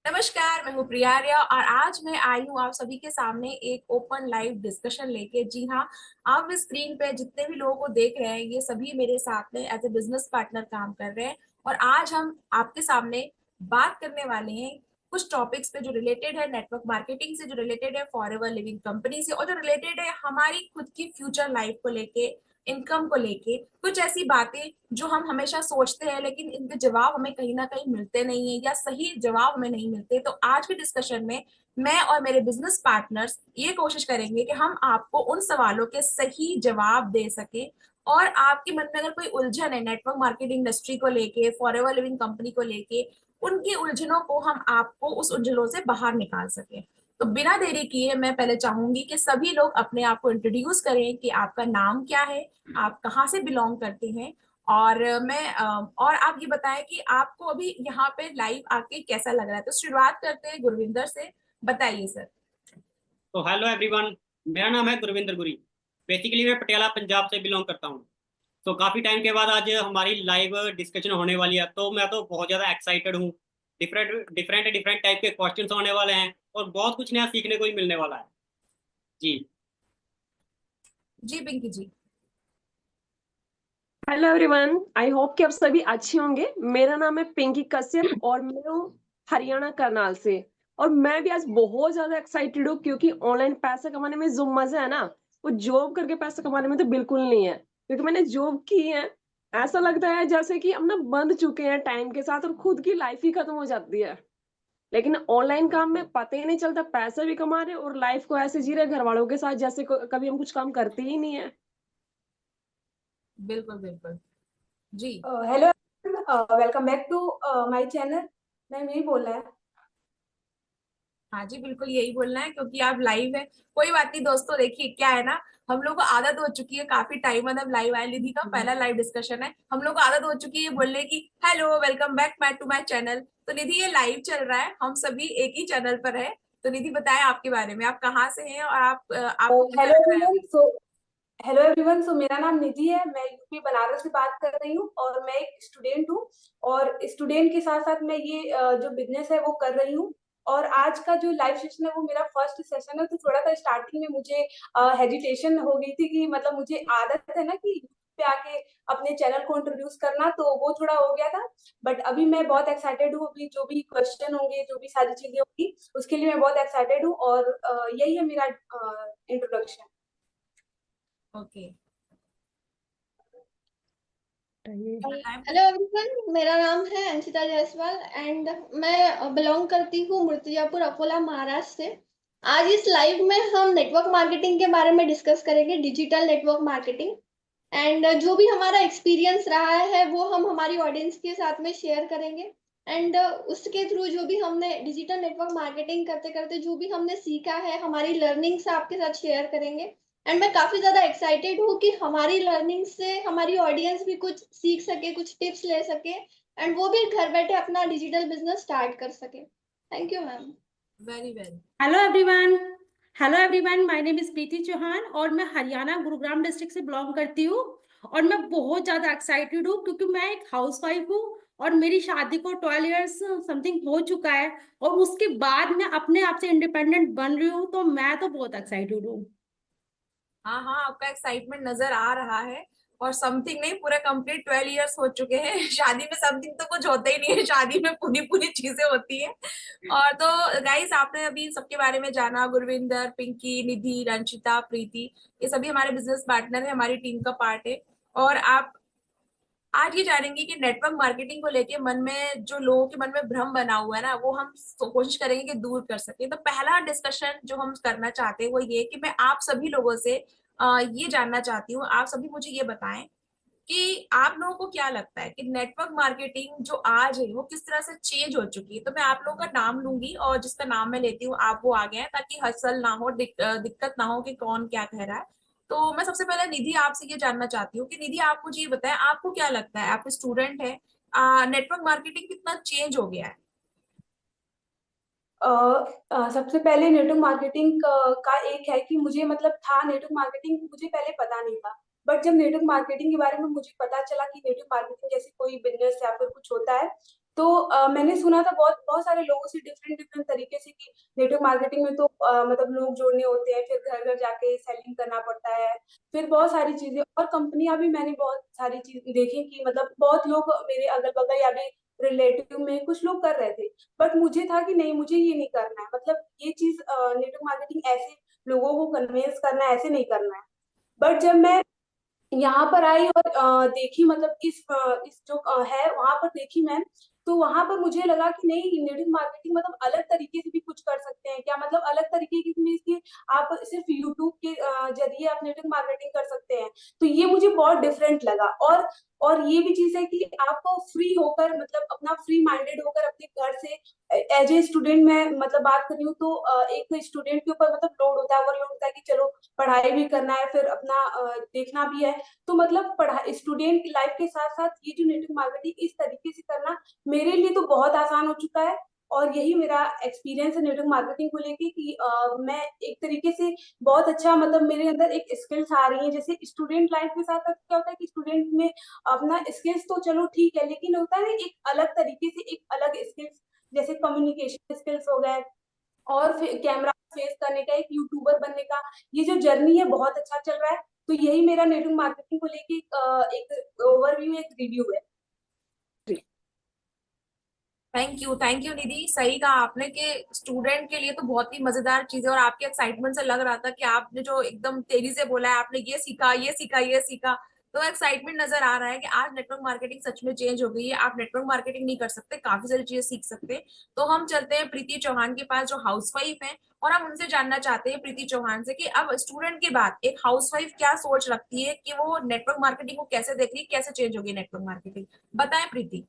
नमस्कार, मैं हूँ प्रियार्या और आज मैं आई हूँ आप सभी के सामने एक ओपन लाइव डिस्कशन लेके। जी हाँ, आप इस स्क्रीन पे जितने भी लोगों को देख रहे हैं ये सभी मेरे साथ में एज ए बिजनेस पार्टनर काम कर रहे हैं। और आज हम आपके सामने बात करने वाले हैं कुछ टॉपिक्स पे जो रिलेटेड है नेटवर्क मार्केटिंग से, जो रिलेटेड है फॉरएवर लिविंग कंपनी से, और जो रिलेटेड है हमारी खुद की फ्यूचर लाइफ को लेके, इनकम को लेके। कुछ ऐसी बातें जो हम हमेशा सोचते हैं लेकिन इनके जवाब हमें कहीं ना कहीं मिलते नहीं है या सही जवाब हमें नहीं मिलते। तो आज के डिस्कशन में मैं और मेरे बिजनेस पार्टनर्स ये कोशिश करेंगे कि हम आपको उन सवालों के सही जवाब दे सके। और आपके मन में अगर कोई उलझन है नेटवर्क मार्केटिंग इंडस्ट्री को लेके, फॉरएवर लिविंग कंपनी को लेके, उनकी उलझनों को हम आपको उस उलझनों से बाहर निकाल सके। तो बिना देरी किए मैं पहले चाहूंगी कि सभी लोग अपने आप को इंट्रोड्यूस करें कि आपका नाम क्या है, आप कहाँ से बिलोंग करते हैं, और और आप ये बताएं कि आपको अभी यहाँ पे लाइव आके कैसा लग रहा है। तो शुरुआत करते हैं गुरविंदर से। बताइए सर। तो हेलो एवरीवन। मेरा नाम है गुरविंदर गुरी। बेसिकली मैं पटियाला पंजाब से बिलोंग करता हूँ। तो काफ़ी टाइम के बाद आज हमारी लाइव डिस्कशन होने वाली है, तो मैं तो बहुत ज़्यादा एक्साइटेड हूँ। डिफरेंट डिफरेंट डिफरेंट टाइप के क्वेश्चंस होने वाले हैं और बहुत कुछ नया सीखने को भी मिलने वाला है। जी। जी पिंकी जी। हेलो एवरीवन, आई होप कि आप सभी अच्छे होंगे। मेरा नाम है पिंकी कश्यप और मैं हूँ हरियाणा करनाल से। और मैं भी आज बहुत ज्यादा एक्साइटेड हूँ क्योंकि ऑनलाइन पैसा कमाने में जो मजा है ना, वो जॉब करके पैसा कमाने में तो बिल्कुल नहीं है। क्योंकि मैंने जॉब की है, ऐसा लगता है जैसे कि हम ना बंध चुके हैं टाइम के साथ और खुद की लाइफ ही खत्म हो जाती है। लेकिन ऑनलाइन काम में पता ही नहीं चलता, पैसा भी कमा रहे और लाइफ को ऐसे जी रहे घर वालों के साथ जैसे कभी हम कुछ काम करते ही नहीं है। बिल्कुल बिल्कुल। जी। Hello, welcome back to my channel. Ma'am यही बोल रहा है। हाँ जी, बिल्कुल यही बोलना है क्योंकि आप लाइव है। कोई बात नहीं दोस्तों, देखिए क्या है ना, हम लोग को आदत हो चुकी है काफी टाइम बाद हम लाइव आए। निधि का पहला लाइव डिस्कशन है, हम लोग को आदत हो चुकी है बोलने की hello welcome back my to my channel. तो निधि ये लाइव चल रहा है, हम सभी एक ही चैनल पर है। तो निधि बताएं आपके बारे में, आप कहाँ से हैं और आपको कैसा हेलो लग रहा है एवरीवन। अभी। हेलो एवरीवन, सो मेरा नाम निधि है। मैं यूपी बनारस से बात कर रही हूँ और मैं एक स्टूडेंट हूँ। और स्टूडेंट के साथ साथ मैं ये जो बिजनेस है वो कर रही हूँ। और आज का जो लाइव सेशन है वो मेरा फर्स्ट सेशन है, तो थोड़ा सा स्टार्टिंग में मुझे हेजिटेशन हो गई थी कि मतलब मुझे आदत है ना कि YouTube पे आके अपने चैनल को इंट्रोड्यूस करना, तो वो थोड़ा हो गया था। बट अभी मैं बहुत एक्साइटेड हूँ। अभी जो भी क्वेश्चन होंगे, जो भी सारी चीजें होंगी, उसके लिए मैं बहुत एक्साइटेड हूँ। और यही है मेरा इंट्रोडक्शन। ओके। बताएं। हेलो एवरीवन, मेरा नाम है अंशिता जायसवाल एंड मैं बिलोंग करती हूँ मूर्तिजापुर, अकोला, महाराष्ट्र से। आज इस लाइव में हम नेटवर्क मार्केटिंग के बारे में डिस्कस करेंगे, डिजिटल नेटवर्क मार्केटिंग। एंड जो भी हमारा एक्सपीरियंस रहा है वो हम हमारी ऑडियंस के साथ में शेयर करेंगे। एंड उसके थ्रू जो भी हमने डिजिटल नेटवर्क मार्केटिंग करते करते जो भी हमने सीखा है, हमारी लर्निंग्स आपके साथ शेयर करेंगे। एंड मैं काफी ज्यादा एक्साइटेड हूँ कि हमारी लर्निंग से हमारी ऑडियंस भी कुछ सीख सके, कुछ टिप्स ले सके एंड वो भी घर बैठे अपना डिजिटल बिजनेस स्टार्ट कर सके। Thank you ma'am. Very well. Hello everyone. Hello everyone, my name is Preeti Chauhan और मैं हरियाणा गुरुग्राम डिस्ट्रिक्ट से बिलोंग करती हूँ। और मैं बहुत ज़्यादा एक्साइटेड हूँ क्योंकि मैं एक हाउसवाइफ हूँ और मेरी शादी को 12 इयर्स समथिंग हो चुका है। और उसके बाद मैं अपने आप से इंडिपेंडेंट बन रही हूँ, तो मैं तो बहुत एक्साइटेड हूँ। हाँ हाँ, आपका एक्साइटमेंट नजर आ रहा है। और समथिंग नहीं, पूरे कंप्लीट 12 इयर्स हो चुके हैं। शादी में समथिंग तो कुछ होता ही नहीं है, शादी में पूरी पूरी चीजें होती है। और तो गाइस, आपने अभी सबके बारे में जाना, गुरविंदर, पिंकी, निधि, रंशिता, प्रीति, ये सभी हमारे बिजनेस पार्टनर है, हमारी टीम का पार्ट है। और आप आज ये जानेंगे कि नेटवर्क मार्केटिंग को लेके मन में जो लोगों के मन में भ्रम बना हुआ है ना, वो हम कोशिश करेंगे कि दूर कर सके। तो पहला डिस्कशन जो हम करना चाहते हैं वो ये कि मैं आप सभी लोगों से ये जानना चाहती हूँ, आप सभी मुझे ये बताएं कि आप लोगों को क्या लगता है कि नेटवर्क मार्केटिंग जो आज है वो किस तरह से चेंज हो चुकी है। तो मैं आप लोगों का नाम लूंगी और जिसका नाम मैं लेती हूँ आप वो आ गए हैं, ताकि हसल ना हो, दिक्कत ना हो कि कौन क्या कह रहा है। तो मैं सबसे पहले निधि आपसे ये जानना चाहती हूँ कि निधि आप मुझे ये बताएं, आपको क्या लगता है, आप स्टूडेंट है, नेटवर्क मार्केटिंग कितना चेंज हो गया है। सबसे पहले नेटवर्क मार्केटिंग का एक है कि मुझे मतलब था, नेटवर्क मार्केटिंग मुझे पहले पता नहीं था। बट जब नेटवर्क मार्केटिंग के बारे में मुझे पता चला कि नेटवर्क मार्केटिंग जैसे कोई बिजनेस या फिर कुछ होता है, तो मैंने सुना था बहुत बहुत सारे लोगों से डिफरेंट तरीके से कि नेटवर्क मार्केटिंग में तो मतलब लोग जोड़ने होते हैं, फिर घर घर जाके सेलिंग करना पड़ता है, फिर बहुत सारी चीजें, और कंपनियां भी मैंने बहुत सारी चीज देखी कि मतलब बहुत लोग मेरे अगल बगल या भी रिलेटिव में कुछ लोग कर रहे थे। बट मुझे था कि नहीं, मुझे ये नहीं करना है, मतलब ये चीज नेटवर्क मार्केटिंग ऐसे लोगों को कन्विंस करना है, ऐसे नहीं करना है। बट जब मैं यहाँ पर आई और देखी, मतलब इस जो है वहां पर देखी मैं, तो वहां पर मुझे लगा कि नहीं, नेटवर्क मार्केटिंग मतलब अलग तरीके से भी कुछ कर सकते हैं क्या, मतलब अलग तरीके की मीन्स कि आप सिर्फ यूट्यूब के जरिए आप नेटवर्क मार्केटिंग कर सकते हैं। तो ये मुझे बहुत डिफरेंट लगा। और ये भी चीज है कि आपको फ्री होकर, मतलब अपना फ्री माइंडेड होकर अपने घर से, एज ए स्टूडेंट मैं मतलब बात कर रही हूँ, तो एक स्टूडेंट के ऊपर मतलब लोड होता है, ओवरलोड होता है कि चलो पढ़ाई भी करना है, फिर अपना देखना भी है। तो मतलब पढ़ाई, स्टूडेंट की लाइफ के साथ साथ ये जो नेटवर्क मार्केटिंग इस तरीके से करना मेरे लिए तो बहुत आसान हो चुका है। और यही मेरा एक्सपीरियंस है नेटवर्क मार्केटिंग को लेके कि मैं एक तरीके से बहुत अच्छा, मतलब मेरे अंदर एक स्किल्स आ रही है। जैसे स्टूडेंट लाइफ के साथ साथ क्या होता है कि स्टूडेंट में अपना स्किल्स तो चलो ठीक है, लेकिन होता है ना एक अलग तरीके से एक अलग स्किल्स, जैसे कम्युनिकेशन स्किल्स हो गए, और फिर कैमरा फेस करने का, एक यूट्यूबर बनने का, ये जो जर्नी है बहुत अच्छा चल रहा है। तो यही मेरा नेटवर्क मार्केटिंग को लेके एक ओवरव्यू, एक रिव्यू है। थैंक यू निधि। सही कहा आपने कि स्टूडेंट के लिए तो बहुत ही मजेदार चीज है, और आपके एक्साइटमेंट से लग रहा था कि आपने जो एकदम तेजी से बोला है, आपने ये सीखा ये सीखा ये सीखा, तो एक्साइटमेंट नजर आ रहा है कि आज नेटवर्क मार्केटिंग सच में चेंज हो गई है। आप नेटवर्क मार्केटिंग नहीं कर सकते, काफी सारी चीजें सीख सकते हैं। तो हम चलते हैं प्रीति चौहान के पास, जो हाउसवाइफ है, और हम उनसे जानना चाहते हैं प्रीति चौहान से कि अब स्टूडेंट के बाद एक हाउसवाइफ क्या सोच रखती है, कि वो नेटवर्क मार्केटिंग को कैसे देख रही है, कैसे चेंज होगी नेटवर्क मार्केटिंग। बताएं प्रीति।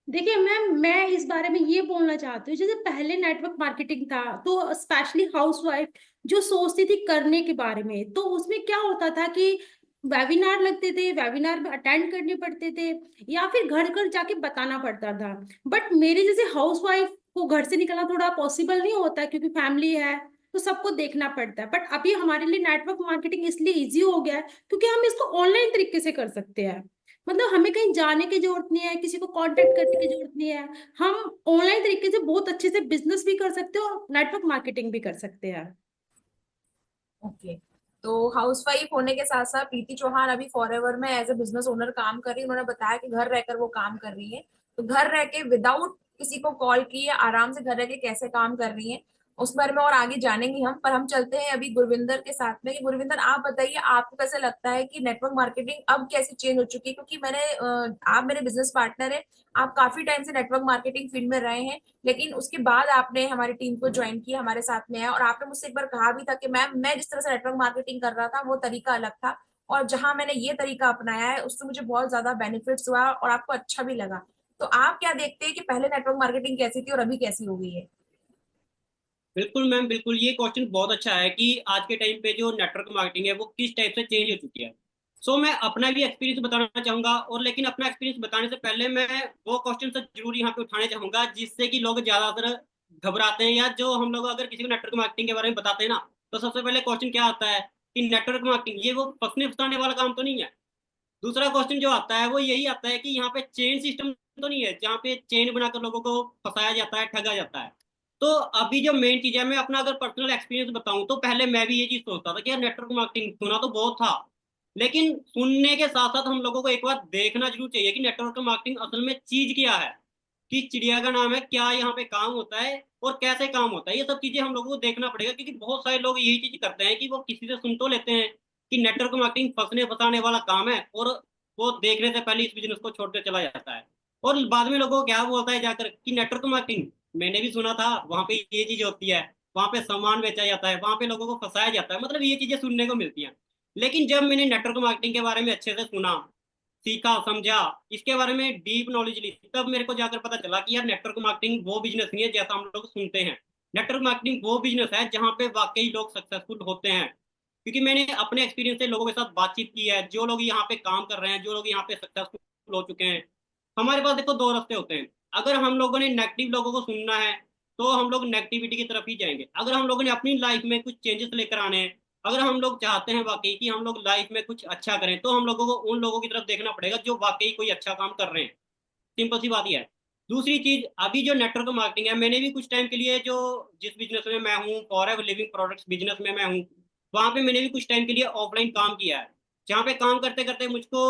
देखिए मैम, मैं इस बारे में ये बोलना चाहती हूँ, जैसे पहले नेटवर्क मार्केटिंग था तो स्पेशली हाउसवाइफ जो सोचती थी करने के बारे में, तो उसमें क्या होता था कि वेबिनार लगते थे, वेबिनार में अटेंड करने पड़ते थे, या फिर घर घर जाके बताना पड़ता था। बट मेरे जैसे हाउसवाइफ को घर से निकलना थोड़ा पॉसिबल नहीं होता, क्योंकि फैमिली है तो सबको देखना पड़ता है। बट अभी हमारे लिए नेटवर्क मार्केटिंग इसलिए इजी हो गया है क्योंकि हम इसको ऑनलाइन तरीके से कर सकते हैं। मतलब हमें कहीं जाने की जरूरत नहीं है, किसी को कांटेक्ट करने की जरूरत नहीं है। हम ऑनलाइन तरीके से बहुत अच्छे से बिजनेस भी कर सकते हैं और नेटवर्क मार्केटिंग भी कर सकते हैं। ओके। तो हाउसवाइफ होने के साथ साथ प्रीति चौहान अभी फॉरएवर में एज ए बिजनेस ओनर काम कर रही है। उन्होंने बताया कि घर रहकर वो काम कर रही है, तो घर रह के विदाउट किसी को कॉल किए आराम से घर रह के कैसे काम कर रही है, उस बारे में और आगे जानेंगे हम। पर हम चलते हैं अभी गुरविंदर के साथ में। गुरविंदर, आप बताइए, आपको कैसे लगता है कि नेटवर्क मार्केटिंग अब कैसे चेंज हो चुकी है? क्योंकि आप मेरे बिजनेस पार्टनर है, आप काफी टाइम से नेटवर्क मार्केटिंग फील्ड में रहे हैं, लेकिन उसके बाद आपने हमारी टीम को ज्वाइन किया, हमारे साथ में है, और आपने मुझसे एक बार कहा भी था कि मैम, मैं जिस तरह से नेटवर्क मार्केटिंग कर रहा था वो तरीका अलग था, और जहां मैंने ये तरीका अपनाया है उससे मुझे बहुत ज्यादा बेनिफिट्स हुआ और आपको अच्छा भी लगा। तो आप क्या देखते हैं कि पहले नेटवर्क मार्केटिंग कैसी थी और अभी कैसी हो गई है? बिल्कुल मैम, बिल्कुल ये क्वेश्चन बहुत अच्छा है कि आज के टाइम पे जो नेटवर्क मार्केटिंग है वो किस टाइप से चेंज हो चुकी है। सो मैं अपना भी एक्सपीरियंस बताना चाहूंगा, और लेकिन अपना एक्सपीरियंस बताने से पहले मैं वो क्वेश्चन से जरूर यहाँ पे उठाने चाहूंगा जिससे कि लोग ज्यादातर घबराते हैं, या जो हम लोग अगर किसी को नेटवर्क मार्केटिंग के बारे में बताते हैं ना, तो सबसे पहले क्वेश्चन क्या आता है कि नेटवर्क मार्केटिंग ये वो फंसने फंसाने वाला काम तो नहीं है। दूसरा क्वेश्चन जो आता है वो यही आता है कि यहाँ पे चेन सिस्टम तो नहीं है जहाँ पे चेन बनाकर लोगों को फंसाया जाता है, ठगा जाता है। तो अभी जो मेन चीज है, मैं अपना अगर पर्सनल एक्सपीरियंस बताऊं तो पहले मैं भी ये चीज सोचता था कि यार नेटवर्क मार्केटिंग सुना तो बहुत था, लेकिन सुनने के साथ साथ हम लोगों को एक बार देखना जरूर चाहिए कि नेटवर्क मार्केटिंग असल में चीज क्या है, कि चिड़िया का नाम है, क्या यहाँ पे काम होता है और कैसे काम होता है। ये सब चीजें हम लोगों को देखना पड़ेगा, क्योंकि बहुत सारे लोग यही चीज करते हैं कि वो किसी से सुन तो लेते हैं कि नेटवर्क मार्केटिंग फंसने फंसाने वाला काम है, और वो देखने से पहले इस बिजनेस को छोड़कर चला जाता है। और बाद में लोगों को क्या बोलता है जाकर कि नेटवर्क मार्केटिंग मैंने भी सुना था, वहां पे ये चीज होती है, वहां पे सामान बेचा जाता है, वहां पे लोगों को फंसाया जाता है, मतलब ये चीजें सुनने को मिलती हैं। लेकिन जब मैंने नेटवर्क मार्केटिंग के बारे में अच्छे से सुना, सीखा, समझा, इसके बारे में डीप नॉलेज ली, तब मेरे को जाकर पता चला कि यार नेटवर्क मार्केटिंग वो बिजनेस नहीं है जैसा हम लोग सुनते हैं। नेटवर्क मार्केटिंग वो बिजनेस है जहाँ पे वाकई लोग सक्सेसफुल होते हैं, क्योंकि मैंने अपने एक्सपीरियंस से लोगों के साथ बातचीत की है, जो लोग यहाँ पे काम कर रहे हैं, जो लोग यहाँ पे सक्सेसफुल हो चुके हैं। हमारे पास देखो दो रास्ते होते हैं। अगर हम लोगों ने नेगेटिव लोगों को सुनना है तो हम लोग नेगेटिविटी की तरफ ही जाएंगे। अगर हम लोगों ने अपनी लाइफ में कुछ चेंजेस लेकर आने हैं, अगर हम लोग चाहते हैं वाकई कि हम लोग लाइफ में कुछ अच्छा करें, तो हम लोगों को उन लोगों की तरफ देखना पड़ेगा जो वाकई कोई अच्छा काम कर रहे हैं। सिंपल सी बात ही है। दूसरी चीज, अभी जो नेटवर्क मार्केटिंग है, मैंने भी कुछ टाइम के लिए जो जिस बिजनेस में मैं हूँ, फॉरएवर लिविंग प्रोडक्ट्स बिजनेस में मैं हूँ, वहां पे मैंने भी कुछ टाइम के लिए ऑफलाइन काम किया है, जहाँ पे काम करते करते मुझको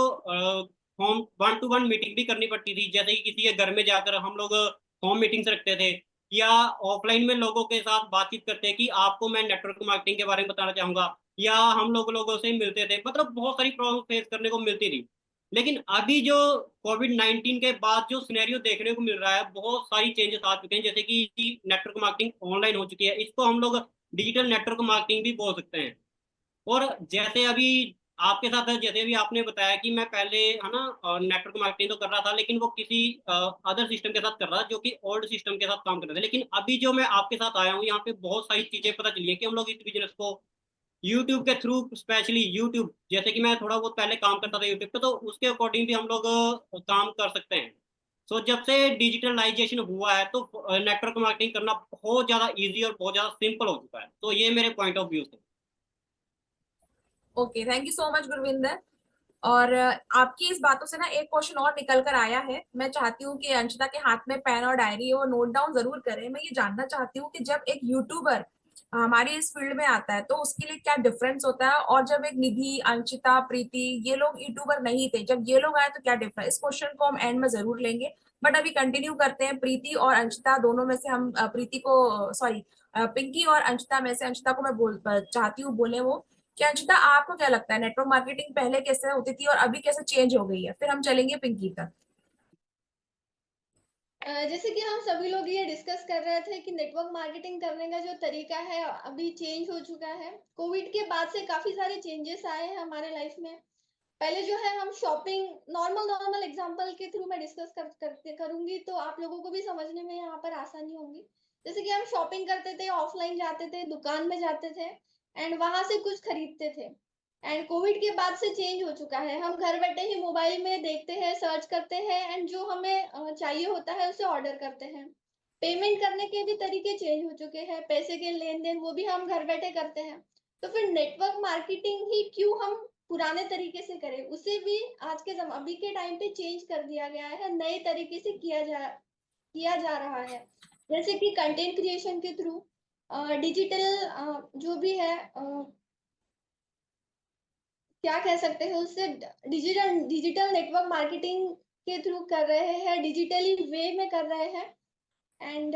होम 1-to-1 मीटिंग भी करनी पड़ती थी। जैसे कि किसी के घर में जाकर हम लोग होम मीटिंग्स रखते थे, या ऑफलाइन में लोगों के साथ बातचीत करते कि आपको मैं नेटवर्क मार्केटिंग के बारे में बताना चाहूंगा, या हम लोगों से मिलते थे। मतलब बहुत सारी प्रॉब्लम फेस करने को मिलती थी। लेकिन अभी जो कोविड-19 के बाद जो सिनेरियो देखने को मिल रहा है, बहुत सारी चेंजेस आ चुके हैं, जैसे कि नेटवर्क मार्केटिंग ऑनलाइन हो चुकी है, इसको हम लोग डिजिटल नेटवर्क मार्केटिंग भी बोल सकते हैं। और जैसे अभी आपके साथ है, जैसे भी आपने बताया कि मैं पहले है ना नेटवर्क मार्केटिंग तो कर रहा था, लेकिन वो किसी अदर सिस्टम के साथ कर रहा था, जो कि ओल्ड सिस्टम के साथ काम कर रहा था। लेकिन अभी जो मैं आपके साथ आया हूँ, यहाँ पे बहुत सारी चीजें पता चली है कि हम लोग इस बिजनेस को यूट्यूब के थ्रू, स्पेशली यूट्यूब, जैसे कि मैं थोड़ा बहुत पहले काम करता था यूट्यूब पे, तो उसके अकॉर्डिंग भी हम लोग काम कर सकते हैं। सो जब से डिजिटलाइजेशन हुआ है, तो नेटवर्क मार्केटिंग करना बहुत ज़्यादा इजी और बहुत ज़्यादा सिंपल हो चुका है। तो ये मेरे पॉइंट ऑफ व्यू से। Okay, thank you so much Gurvinder. और आपकी इस बातों से ना एक क्वेश्चन और निकल कर आया है। मैं चाहती हूँ कि अंशिता के हाथ में पेन और डायरी है, वो नोट डाउन जरूर करें। मैं ये जानना चाहती हूँ कि जब एक यूट्यूबर हमारी इस फील्ड में आता है तो उसके लिए क्या डिफरेंस होता है, और जब एक निधि, अंशिता, प्रीति, ये लोग यूट्यूबर नहीं थे, जब ये लोग आए तो क्या डिफरेंस। इस क्वेश्चन को हम एंड में जरूर लेंगे, बट अभी कंटिन्यू करते हैं। प्रीति और अंशिता दोनों में से हम प्रीति को, सॉरी, पिंकी और अंशिता में से अंशिता को मैं चाहती हूँ बोले वो। क्या अंशिता, आपको क्या लगता है नेटवर्क मार्केटिंग पहले कैसे होती थी और अभी कैसे चेंज हो गई है? फिर हम चलेंगे पिंकी तक। जैसे कि हम सभी लोग ये डिस्कस कर रहे थे कि नेटवर्क मार्केटिंग करने का जो तरीका है अभी चेंज हो चुका है। कोविड के बाद से काफी सारे चेंजेस आए हैं हमारे लाइफ में। पहले जो है हम शॉपिंग, नॉर्मल एग्जांपल के थ्रू मैं डिस्कस करते करूंगी तो आप लोगों को भी समझने में यहाँ पर आसानी होगी। जैसे कि हम शॉपिंग करते थे, ऑफलाइन जाते थे, दुकान में जाते थे एंड वहां से कुछ खरीदते थे। एंड कोविड के बाद से चेंज हो चुका है, हम घर बैठे ही मोबाइल में देखते हैं, सर्च करते हैं एंड जो हमें चाहिए होता है उसे ऑर्डर करते हैं। पेमेंट करने के भी तरीके चेंज हो चुके हैं, पैसे के लेन देन वो भी हम घर बैठे करते हैं। तो फिर नेटवर्क मार्केटिंग ही क्यों हम पुराने तरीके से करें, उसे भी आज के अभी के टाइम पे चेंज कर दिया गया है, नए तरीके से किया जा रहा है। जैसे कि कंटेंट क्रिएशन के थ्रू डिजिटल जो भी है क्या कह सकते हैं उससे, डिजिटल नेटवर्क मार्केटिंग के थ्रू कर रहे हैं, डिजिटली वे में कर रहे हैं। एंड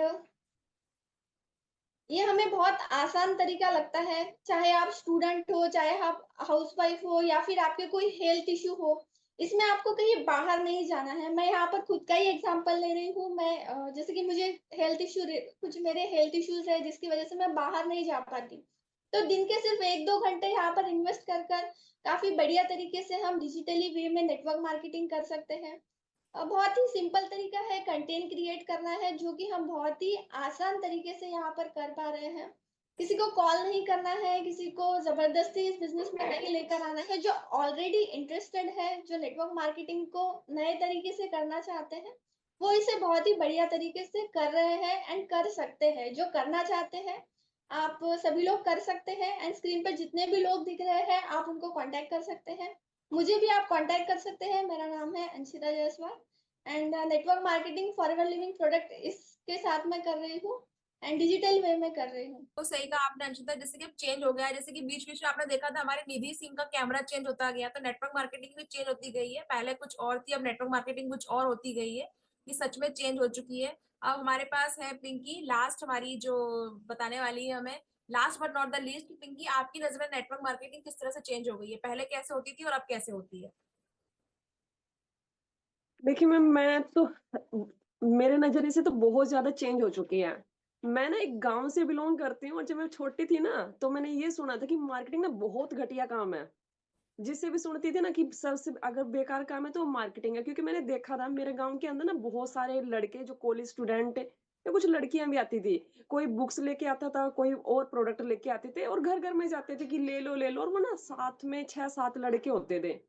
ये हमें बहुत आसान तरीका लगता है, चाहे आप स्टूडेंट हो, चाहे आप हाउसवाइफ हो, या फिर आपके कोई हेल्थ इश्यू हो। इसमें आपको कहीं बाहर नहीं जाना है। मैं यहाँ पर खुद का ही एग्जांपल ले रही हूँ। मैं जैसे कि मुझे कुछ मेरे हेल्थ इश्यूज है जिसकी वजह से मैं बाहर नहीं जा पाती। तो दिन के सिर्फ 1-2 घंटे यहाँ पर इन्वेस्ट कर कर काफी बढ़िया तरीके से हम डिजिटली वे में नेटवर्क मार्केटिंग कर सकते हैं। बहुत ही सिंपल तरीका है, कंटेंट क्रिएट करना है जो कि हम बहुत ही आसान तरीके से यहाँ पर कर पा रहे हैं। किसी को कॉल नहीं करना है, किसी को जबरदस्ती इस बिजनेस में नहीं लेकर आना है। जो ऑलरेडी इंटरेस्टेड है, जो नेटवर्क मार्केटिंग को नए तरीके से करना चाहते हैं, वो इसे बहुत ही बढ़िया तरीके से कर रहे हैं एंड कर सकते हैं। जो करना चाहते हैं आप सभी लोग कर सकते हैं एंड स्क्रीन पर जितने भी लोग दिख रहे हैं आप उनको कांटेक्ट कर सकते हैं। मुझे भी आप कांटेक्ट कर सकते हैं। मेरा नाम है Anshita Jaiswal and network marketing forever living product इसके साथ मैं कर रही हूँ एंड डिजिटल वे में कर रही हूँ। तो सही कहा आपने अंशिता, जैसे कि अब चेंज हो गया है, जैसे कि बीच बीच में आपने देखा था हमारे निधि सिंह का कैमरा चेंज होता गया, तो नेटवर्क मार्केटिंग भी चेंज होती गई है। पहले कुछ और थी, अब नेटवर्क मार्केटिंग कुछ और होती गई है। ये सच में चेंज हो चुकी है। अब हमारे पास है पिंकी, लास्ट हमारी जो बताने वाली है हमें। Last but not the least, Pinky, आपकी नजर में नेटवर्क मार्केटिंग किस तरह से चेंज हो गई है? पहले कैसे होती थी और अब कैसे होती है? देखिए मैम, मैं तो मेरे नज़रिए से तो बहुत ज़्यादा चेंज हो चुकी है। मैं ना एक गाँव से बिलॉन्ग करती हूँ और जब मैं छोटी थी ना, तो मैंने ये सुना था कि मार्केटिंग ना बहुत घटिया काम है। जिससे भी सुनती थी ना कि सबसे अगर बेकार काम है तो मार्केटिंग है, क्योंकि मैंने देखा था मेरे गाँव के अंदर ना बहुत सारे लड़के जो कॉलेज स्टूडेंट या कुछ लड़कियाँ भी आती थी। कोई बुक्स लेके आता था, कोई और प्रोडक्ट लेके आते थे और घर-घर में जाते थे कि ले लो, और वो ना साथ में 6-7 लड़के होते थे।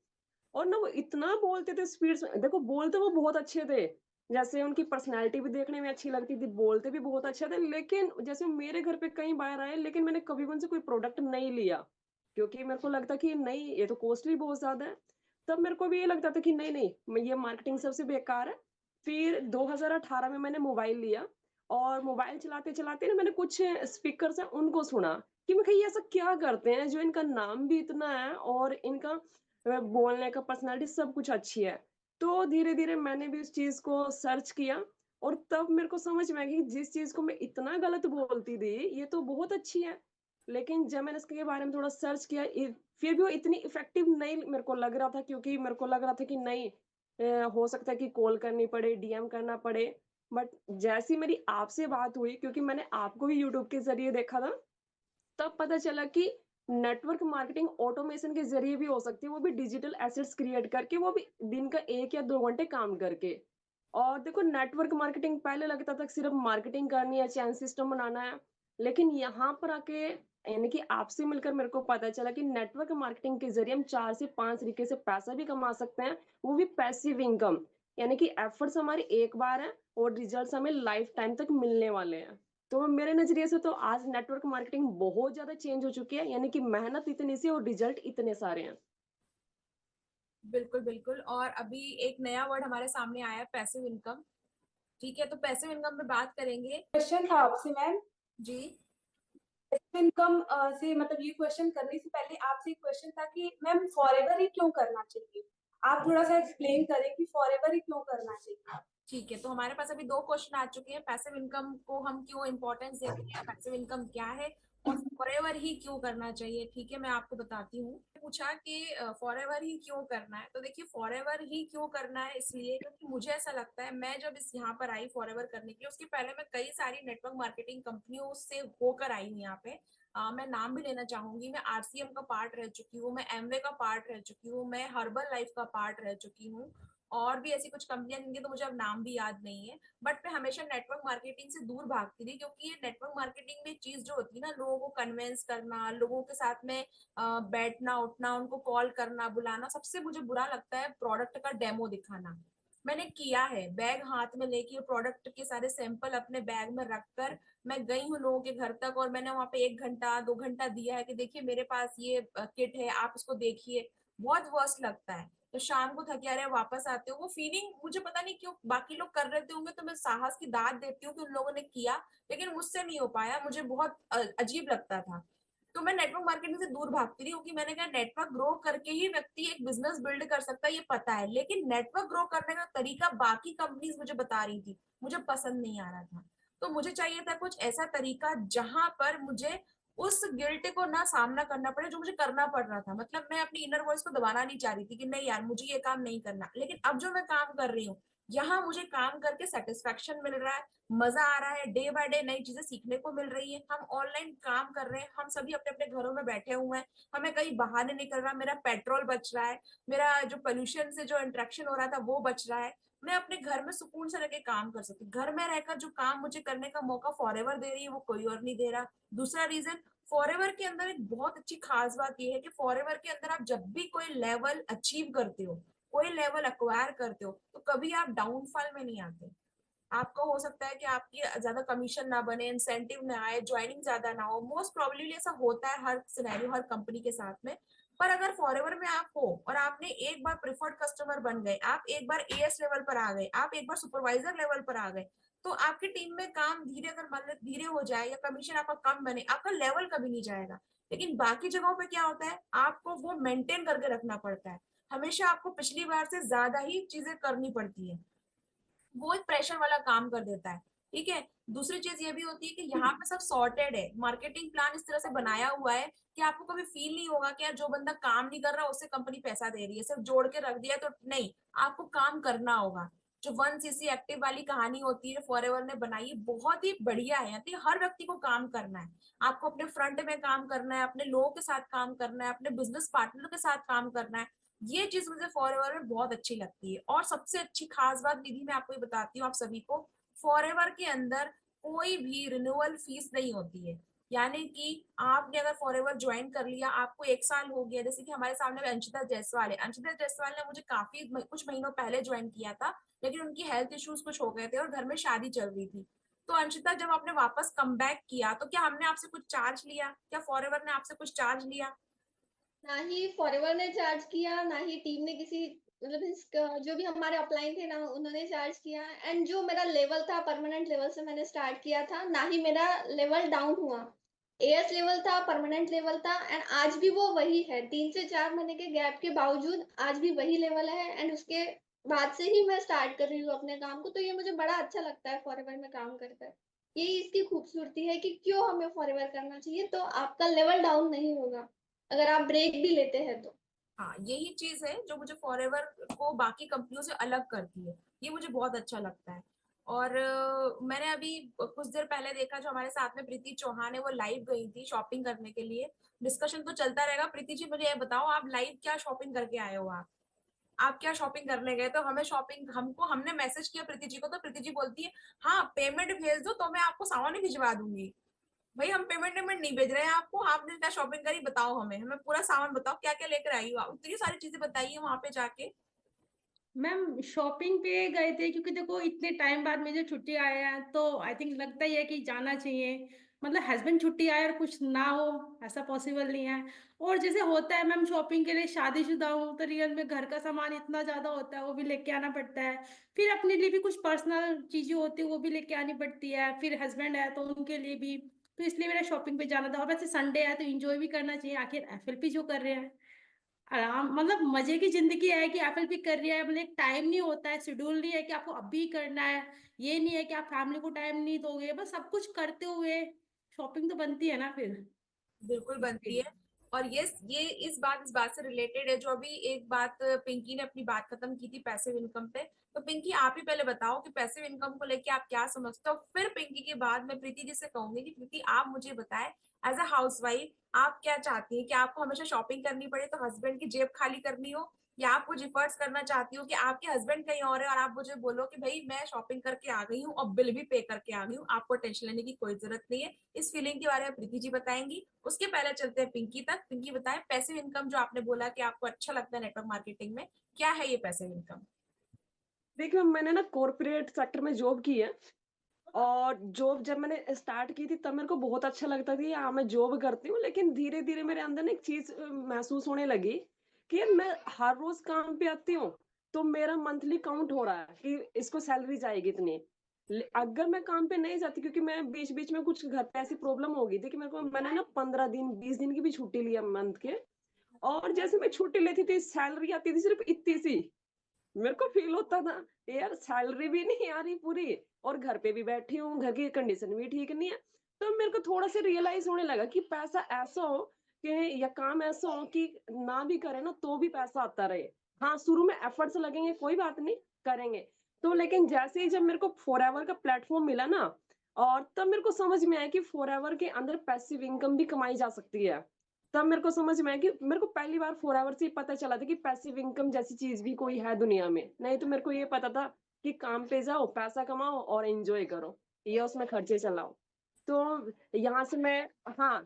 और ना वो इतना बोलते थे स्पीड से, देखो बोलते वो बहुत अच्छे थे। जैसे उनकी पर्सनैलिटी भी देखने में अच्छी लगती थी, बोलते भी बहुत अच्छे थे, लेकिन जैसे मेरे घर पे कई बार आए, लेकिन मैंने कभी भी उनसे कोई प्रोडक्ट नहीं लिया। क्योंकि मेरे को लगता कि नहीं, ये तो कॉस्टली बहुत ज़्यादा है। तब मेरे को भी ये लगता था कि नहीं, ये मार्केटिंग सबसे बेकार है। फिर 2018 में मैंने मोबाइल लिया और मोबाइल चलाते-चलाते ना मैंने कुछ स्पीकर्स हैं उनको सुना कि मैं कहीं ये ऐसा क्या करते हैं जो इनका नाम भी इतना है और इनका बोलने का पर्सनैलिटी सब कुछ अच्छी है। तो धीरे-धीरे मैंने भी उस चीज़ को सर्च किया और तब मेरे को समझ में आ गया कि जिस चीज़ को मैं इतना गलत बोलती थी, ये तो बहुत अच्छी है। लेकिन जब मैंने इसके बारे में थोड़ा सर्च किया फिर भी वो इतनी इफ़ेक्टिव नहीं मेरे को लग रहा था क्योंकि मेरे को लग रहा था कि नहीं हो सकता है कि कॉल करनी पड़े, डीएम करना पड़े। बट जैसी मेरी आपसे बात हुई क्योंकि मैंने आपको भी यूट्यूब के ज़रिए देखा था, तब पता चला कि नेटवर्क मार्केटिंग ऑटोमेशन के ज़रिए भी हो सकती है, वो भी डिजिटल एसेट्स क्रिएट करके, वो भी दिन का 1 या 2 घंटे काम करके। और देखो नेटवर्क मार्केटिंग पहले लगता था कि सिर्फ मार्केटिंग करनी है, चैन सिस्टम बनाना है, लेकिन यहाँ पर आके यानी कि आपसे मिलकर मेरे को पता चला कि नेटवर्क मार्केटिंग के ज़रिए हम 4 से 5 तरीके से पैसा भी कमा सकते हैं, वो भी पैसिव इनकम। यानी कि एफर्ट्स हमारे एक बार हैं और रिजल्ट्स हमें लाइफ टाइम तक मिलने वाले हैं। तो मेरे नज़रिए से तो आज नेटवर्क मार्केटिंग बहुत ज़्यादा चेंज हो चुकी है, यानी कि मेहनत इतनी सी और रिजल्ट इतने सारे हैं। बिल्कुल, बिल्कुल। और अभी एक नया वर्ड हमारे सामने आया है, पैसिव इनकम। ठीक है, तो पैसिव इनकम पे बात करेंगे। क्वेश्चन था आपसे मैम, जी। पैसिव इनकम से मतलब ये क्वेश्चन करने से पहले आपसे एक क्वेश्चन था कि मैम फॉरएवर ही क्यों करना चाहिए? आप थोड़ा-सा एक्सप्लेन करें कि फॉरएवर ही क्यों करना चाहिए? ठीक है, तो हमारे पास अभी 2 क्वेश्चन आ चुके हैं। पैसिव इनकम को हम क्यों इम्पोर्टेंस देते हैं, पैसिव इनकम क्या है और फॉरएवर ही क्यों करना चाहिए। ठीक है, मैं आपको बताती हूँ। पूछा कि फॉरएवर ही क्यों करना है, तो देखिए फॉरएवर ही क्यों करना है इसलिए क्योंकि मुझे ऐसा लगता है, मैं जब इस यहाँ पर आई फॉरएवर करने के लिए, उसके पहले मैं कई सारी नेटवर्क मार्केटिंग कंपनियों से होकर आई हूँ यहाँ पे। मैं नाम भी लेना चाहूंगी, मैं आरसीएम का पार्ट रह चुकी हूँ, मैं एमवे का पार्ट रह चुकी हूँ, मैं हर्बल लाइफ का पार्ट रह चुकी हूँ और भी ऐसी कुछ कंपनियां जिनके तो मुझे अब नाम भी याद नहीं है। बट मैं हमेशा नेटवर्क मार्केटिंग से दूर भागती थी क्योंकि ये नेटवर्क मार्केटिंग में चीज जो होती है ना, लोगों को कन्विंस करना, लोगों के साथ में बैठना उठना, उनको कॉल करना बुलाना, सबसे मुझे बुरा लगता है प्रोडक्ट का डेमो दिखाना। मैंने किया है, बैग हाथ में लेके प्रोडक्ट के सारे सैंपल अपने बैग में रखकर मैं गई हूँ लोगों के घर तक और मैंने वहां पे 1 घंटा 2 घंटा दिया है कि देखिए मेरे पास ये किट है, आप इसको देखिए। बहुत वर्स्ट लगता है। तो शाम को थके आ रहे वापस आते हो, वो फीलिंग मुझे पता नहीं क्यों, बाकी लोग कर रहे होंगे तो मैं साहस की दाद देती हूँ कि उन लोगों ने किया, लेकिन मुझसे नहीं हो पाया, मुझे बहुत अजीब लगता था। तो मैं नेटवर्क मार्केटिंग से दूर भागती रही क्योंकि मैंने कहा नेटवर्क ग्रो करके ही व्यक्ति एक बिजनेस बिल्ड कर सकता है, ये पता है, लेकिन नेटवर्क ग्रो करने का तरीका बाकी कंपनीज मुझे बता रही थी, मुझे पसंद नहीं आ रहा था। तो मुझे चाहिए था कुछ ऐसा तरीका जहां पर मुझे उस गिल्ट को ना सामना करना पड़े जो मुझे करना पड़ रहा था। मतलब मैं अपनी इनर वॉइस को दबाना नहीं चाह रही थी कि नहीं यार मुझे ये काम नहीं करना, लेकिन अब जो मैं काम कर रही हूँ, यहाँ मुझे काम करके सेटिस्फेक्शन मिल रहा है, मजा आ रहा है, डे बाय डे नई चीजें सीखने को मिल रही है। हम ऑनलाइन काम कर रहे हैं, हम सभी अपने अपने घरों में बैठे हुए हैं, हमें कहीं बाहर नहीं निकल रहा, मेरा पेट्रोल बच रहा है, मेरा जो पोल्यूशन से जो इंट्रैक्शन हो रहा था वो बच रहा है। मैं अपने घर में सुकून से रह काम कर सकती हूँ। घर में रहकर जो काम मुझे करने का मौका फॉरएवर दे रही है वो कोई और नहीं दे रहा। दूसरा रीजन, फॉरएवर के अंदर एक बहुत अच्छी खास बात ये है कि फॉरएवर के अंदर आप जब भी कोई लेवल अचीव करते हो, कोई लेवल एक्वायर करते हो, तो कभी आप डाउनफॉल में नहीं आते। आपको हो सकता है कि आपकी ज्यादा कमीशन ना बने, इंसेंटिव ना आए, ज्वाइनिंग ज्यादा ना हो, मोस्ट प्रोबेबली ऐसा होता है हर सिनेरियो हर कंपनी के साथ में। पर अगर फॉरएवर में आप हो और आपने एक बार प्रिफर्ड कस्टमर बन गए, आप एक बार एएस लेवल पर आ गए, आप एक बार सुपरवाइजर लेवल पर आ गए, तो आपकी टीम में काम धीरे अगर मान लो धीरे हो जाए या कमीशन आपका कम बने, आपका लेवल कभी नहीं जाएगा। लेकिन बाकी जगहों पे क्या होता है, आपको वो मेंटेन करके रखना पड़ता है, हमेशा आपको पिछली बार से ज्यादा ही चीजें करनी पड़ती है, वो एक प्रेशर वाला काम कर देता है। ठीक है, दूसरी चीज ये भी होती है कि यहाँ पे सब सॉर्टेड है, मार्केटिंग प्लान इस तरह से बनाया हुआ है कि आपको कभी फील नहीं होगा कि यार जो बंदा काम नहीं कर रहा उससे कंपनी पैसा दे रही है, सिर्फ जोड़ के रख दिया, तो नहीं, आपको काम करना होगा। जो 1cc एक्टिव वाली कहानी होती है फॉरएवर ने बनाई है, बहुत ही बढ़िया है। यानी हर व्यक्ति को काम करना है, आपको अपने फ्रंट में काम करना है, अपने लोगों के साथ काम करना है, अपने बिजनेस पार्टनर के साथ काम करना है। ये चीज मुझे फॉरएवर में बहुत अच्छी लगती है। और सबसे अच्छी खास बात निधि मैं आपको ये बताती हूँ आप सभी को, फॉरएवर के अंदर कोई भी रिन्यूअल फीस नहीं होती है। यानी कि आपने अगर फॉरएवर ज्वाइन कर लिया, आपको 1 साल हो गया, जैसे कि हमारे सामने अंशिता जायसवाल है, अंशिता जायसवाल ने मुझे काफी कुछ महीनों पहले ज्वाइन किया था, लेकिन उनकी हेल्थ इश्यूज कुछ हो गए थे और घर में शादी चल रही थी। तो अंशिता जब आपने वापस कम बैक किया तो क्या हमने आपसे कुछ चार्ज लिया, क्या फॉरएवर ने आपसे कुछ चार्ज लिया? ना ही फॉरएवर ने चार्ज किया, ना ही टीम ने किसी मतलब जो भी हमारे अपलाइन थे ना उन्होंने चार्ज किया, एंड जो मेरा लेवल था परमानेंट लेवल से मैंने स्टार्ट किया था, ना ही मेरा लेवल डाउन हुआ। एएस लेवल था, परमानेंट लेवल था, एंड आज भी वो वही है। 3 से 4 महीने के गैप के बावजूद आज भी वही लेवल है, एंड उसके बाद से ही मैं स्टार्ट कर रही हूँ अपने काम को। तो ये मुझे बड़ा अच्छा लगता है फॉरएवर में काम करकर। यही इसकी खूबसूरती है कि क्यों हमें फॉरएवर करना चाहिए। तो आपका लेवल डाउन नहीं होगा अगर आप ब्रेक भी लेते हैं तो। हाँ, यही चीज है जो मुझे फॉरएवर को बाकी कंपनियों से अलग करती है। ये मुझे बहुत अच्छा लगता है। और मैंने अभी कुछ देर पहले देखा, जो हमारे साथ में प्रीति चौहान है, वो लाइव गई थी शॉपिंग करने के लिए। डिस्कशन तो चलता रहेगा। प्रीति जी, मुझे ये बताओ, आप लाइव क्या शॉपिंग करके आए हो? आप क्या शॉपिंग करने गए? तो हमें शॉपिंग, हमने मैसेज किया प्रीति जी को, तो प्रीति जी बोलती है, हाँ पेमेंट भेज दो तो मैं आपको सामान ही भिजवा दूंगी। भाई, हम पेमेंट नहीं भेज रहे हैं आपको। आपने क्या शॉपिंग करी बताओ, हमें पूरा सामान बताओ, क्या क्या लेकर आई हो आप। इतनी सारी चीजें बताइए वहां पे जाके। मैम शॉपिंग पे गए थे क्योंकि देखो इतने टाइम बाद मुझे छुट्टी आया है, तो आई थिंक लगता ही है कि जाना चाहिए। मतलब हस्बैंड छुट्टी आए और कुछ ना हो, ऐसा पॉसिबल नहीं है। और जैसे होता है मैम, शॉपिंग के लिए शादीशुदा हूँ तो रियल में घर का सामान इतना ज्यादा होता है, वो भी लेके आना पड़ता है। फिर अपने लिए भी कुछ पर्सनल चीजें होती है, वो भी लेके आनी पड़ती है। फिर हस्बैंड है तो उनके लिए भी, तो इसलिए मेरा शॉपिंग पे जाना था। और वैसे संडे है तो इंजॉय भी करना चाहिए, आखिर एफएलपी जो कर रहे हैं। आराम, मतलब मजे की जिंदगी है कि एफएलपी कर रही है। मतलब एक टाइम नहीं होता है, शेड्यूल नहीं है कि आपको अभी करना है। ये नहीं है कि आप फैमिली को टाइम नहीं दोगे, बस सब कुछ करते हुए शॉपिंग तो बनती है ना फिर। बिल्कुल बनती है। और ये इस बात से रिलेटेड है, जो अभी एक बात पिंकी ने अपनी बात खत्म की थी पैसिव इनकम पे। तो पिंकी, आप ही पहले बताओ कि पैसिव इनकम को लेके आप क्या समझते हो। फिर पिंकी के बाद मैं प्रीति जी से कहूंगी कि प्रीति, आप मुझे बताएं, एज अ हाउसवाइफ आप क्या चाहती हैं? कि आपको हमेशा शॉपिंग करनी पड़े तो हस्बैंड की जेब खाली करनी हो, या आप कुछ एफर्ट्स करना चाहती हो कि आपके हस्बैंड कहीं और है और आप मुझे बोलो कि भाई मैं शॉपिंग करके आ गई हूँ और बिल भी पे करके आ गई हूँ, आपको टेंशन लेने की कोई जरूरत नहीं है। इस फीलिंग के बारे में प्रीति जी बताएंगी। उसके पहले चलते हैं पिंकी तक। पिंकी बताएं, पैसिव इनकम जो आपने बोला कि आपको अच्छा लगता है नेटवर्क मार्केटिंग में, क्या है ये पैसिव इनकम? देखिए, मैंने ना कॉर्पोरेट सेक्टर में जॉब की है। और जॉब जब मैंने स्टार्ट की थी तब मेरे को बहुत अच्छा लगता था, हाँ मैं जॉब करती हूँ। लेकिन धीरे धीरे मेरे अंदर ना एक चीज महसूस होने लगी कि यार मैं हर रोज काम पे आती हूँ, तो मेरा मंथली काउंट हो रहा है कि इसको सैलरी जाएगी इतनी। अगर मैं काम पे नहीं जाती, क्योंकि मैं बीच बीच में कुछ घर पे ऐसी प्रॉब्लम हो गई थी कि मैंने ना 15 दिन 20 दिन की भी छुट्टी लिया मंथ के। और जैसे मैं छुट्टी लेती थी, सैलरी आती थी सिर्फ इतनी सी। मेरे को फील होता था यार सैलरी भी नहीं आ रही पूरी, और घर पे भी बैठी हूँ, घर की कंडीशन भी ठीक नहीं है। तो मेरे को थोड़ा सा रियलाइज होने लगा कि पैसा ऐसा हो कि, या काम ऐसा हो कि ना भी करे ना तो भी पैसा आता रहे। हाँ, शुरू में एफर्ट्स लगेंगे, कोई बात नहीं, करेंगे। तो लेकिन जैसे ही जब मेरे को फॉरएवर का प्लेटफॉर्म मिला ना, और तब मेरे को समझ में आया कि फॉरएवर के अंदर पैसिव इनकम भी कमाई जा सकती है। तब मेरे को समझ में आया कि मेरे को पहली बार फॉरएवर से ही पता चला था कि पैसिव इनकम जैसी चीज भी कोई है दुनिया में। नहीं तो मेरे को ये पता था कि काम पे जाओ, पैसा कमाओ और एंजॉय करो, ये उसमें खर्चे चलाओ। तो यहाँ से मैं, हाँ,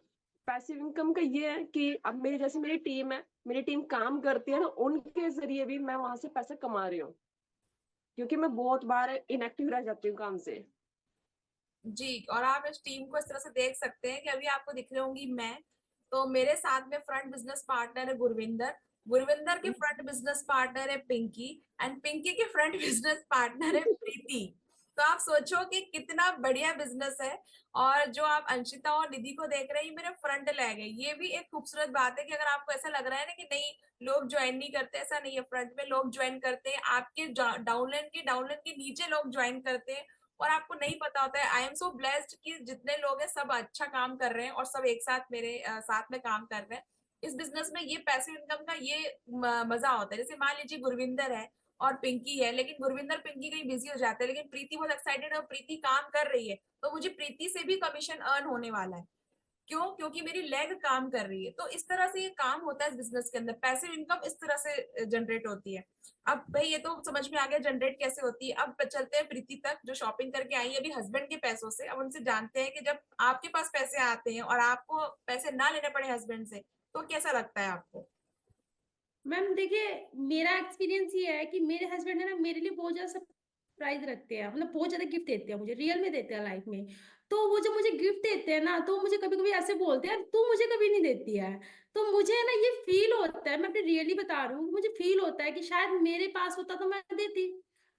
पैसिव इनकम का ये है कि अब मेरी जैसे मेरी टीम है, मेरी टीम काम करती है ना, उनके जरिए भी मैं वहां से पैसा कमा रही हूँ, क्योंकि मैं बहुत बार इनएक्टिव रह जाती हूँ काम से। जी, और आप इस टीम को इस तरह से देख सकते हैं कि अभी आपको दिख रही होंगी मैं, तो मेरे साथ में फ्रंट बिजनेस पार्टनर है गुरविंदर, गुरविंदर के फ्रंट बिजनेस पार्टनर है पिंकी, एंड पिंकी के फ्रंट बिजनेस पार्टनर है प्रीति। तो आप सोचो कि कितना बढ़िया बिजनेस है। और जो आप अंशिता और निधि को देख रहे हैं, ये मेरे फ्रंट लैग है। ये भी एक खूबसूरत बात है कि अगर आपको ऐसा लग रहा है ना कि नहीं लोग ज्वाइन नहीं करते, ऐसा नहीं है। फ्रंट में लोग ज्वाइन करते हैं, आपके डाउनलाइन के नीचे लोग ज्वाइन करते हैं, और आपको नहीं पता होता है। आई एम सो ब्लेस्ड कि जितने लोग हैं सब अच्छा काम कर रहे हैं और सब एक साथ मेरे साथ में काम कर रहे हैं इस बिजनेस में। ये पैसिव इनकम का ये मजा होता है। जैसे मान लीजिए गुरविंदर है और पिंकी है, लेकिन गुरविंदर पिंकी कहीं बिजी हो जाते हैं, लेकिन प्रीति बहुत एक्साइटेड है और प्रीति काम कर रही है, तो मुझे प्रीति से भी कमीशन अर्न होने वाला है। क्यों? क्योंकि मेरी लेग काम कर रही है। तो इस तरह से ये काम होता है इस बिजनेस के अंदर। पैसिव इनकम इस तरह से जनरेट होती है। अब भाई ये तो समझ में आ गया जनरेट कैसे होती है। अब चलते हैं प्रीति तक, जो शॉपिंग करके आई है अभी हस्बैंड के पैसों से। अब उनसे जानते हैं कि जब आपके पास पैसे आते हैं और आपको पैसे ना लेने पड़े हस्बैंड से, तो कैसा लगता है आपको? मैम देखिए, मेरा एक्सपीरियंस ये है कि मेरे हस्बैंड है ना मेरे लिए बहुत ज्यादा प्राइस रखते हैं, मतलब बहुत ज्यादा गिफ्ट देते हैं मुझे, रियल में देते हैं लाइफ में। तो वो जब मुझे गिफ्ट देते हैं ना, तो मुझे कभी कभी ऐसे बोलते हैं तू मुझे कभी नहीं देती है। तो मुझे ना ये फील होता है, मैं अपनी रियली बता रही हूँ, मुझे फील होता है कि शायद मेरे पास होता तो मैं देती।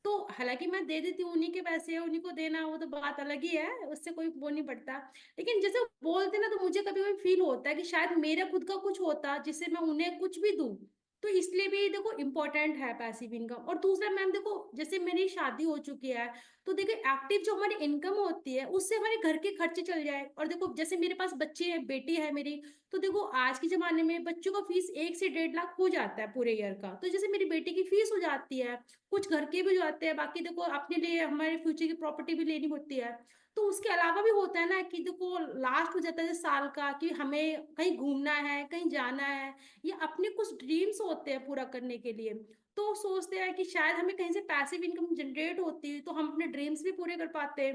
तो हालांकि मैं दे देती हूँ, उन्हीं के पैसे हैं, उन्हीं को देना, वो तो बात अलग ही है, उससे कोई वो नहीं पड़ता। लेकिन जैसे वो बोलते ना, तो मुझे कभी कभी फील होता है कि शायद मेरा खुद का कुछ होता जिससे मैं उन्हें कुछ भी दूं। तो इसलिए भी देखो इम्पोर्टेंट है पैसिव इनकम। और दूसरा मैम देखो, जैसे मेरी शादी हो चुकी है, तो देखो एक्टिव जो हमारी इनकम होती है उससे हमारे घर के खर्चे चल जाए। और देखो जैसे मेरे पास बच्चे हैं, बेटी है मेरी, तो देखो आज के जमाने में बच्चों का फीस 1 से 1.5 लाख हो जाता है पूरे ईयर का। तो जैसे मेरी बेटी की फीस हो जाती है, कुछ घर के भी हो जाते हैं, बाकी देखो अपने लिए हमारे फ्यूचर की प्रॉपर्टी भी लेनी होती है। तो उसके अलावा भी होता है ना कि देखो लास्ट हो जाता है साल का, कि हमें कहीं घूमना है, कहीं जाना है, या अपने कुछ ड्रीम्स होते हैं पूरा करने के लिए। तो सोचते हैं कि शायद हमें कहीं से पैसिव इनकम जनरेट होती है तो हम अपने ड्रीम्स भी पूरे कर पाते हैं,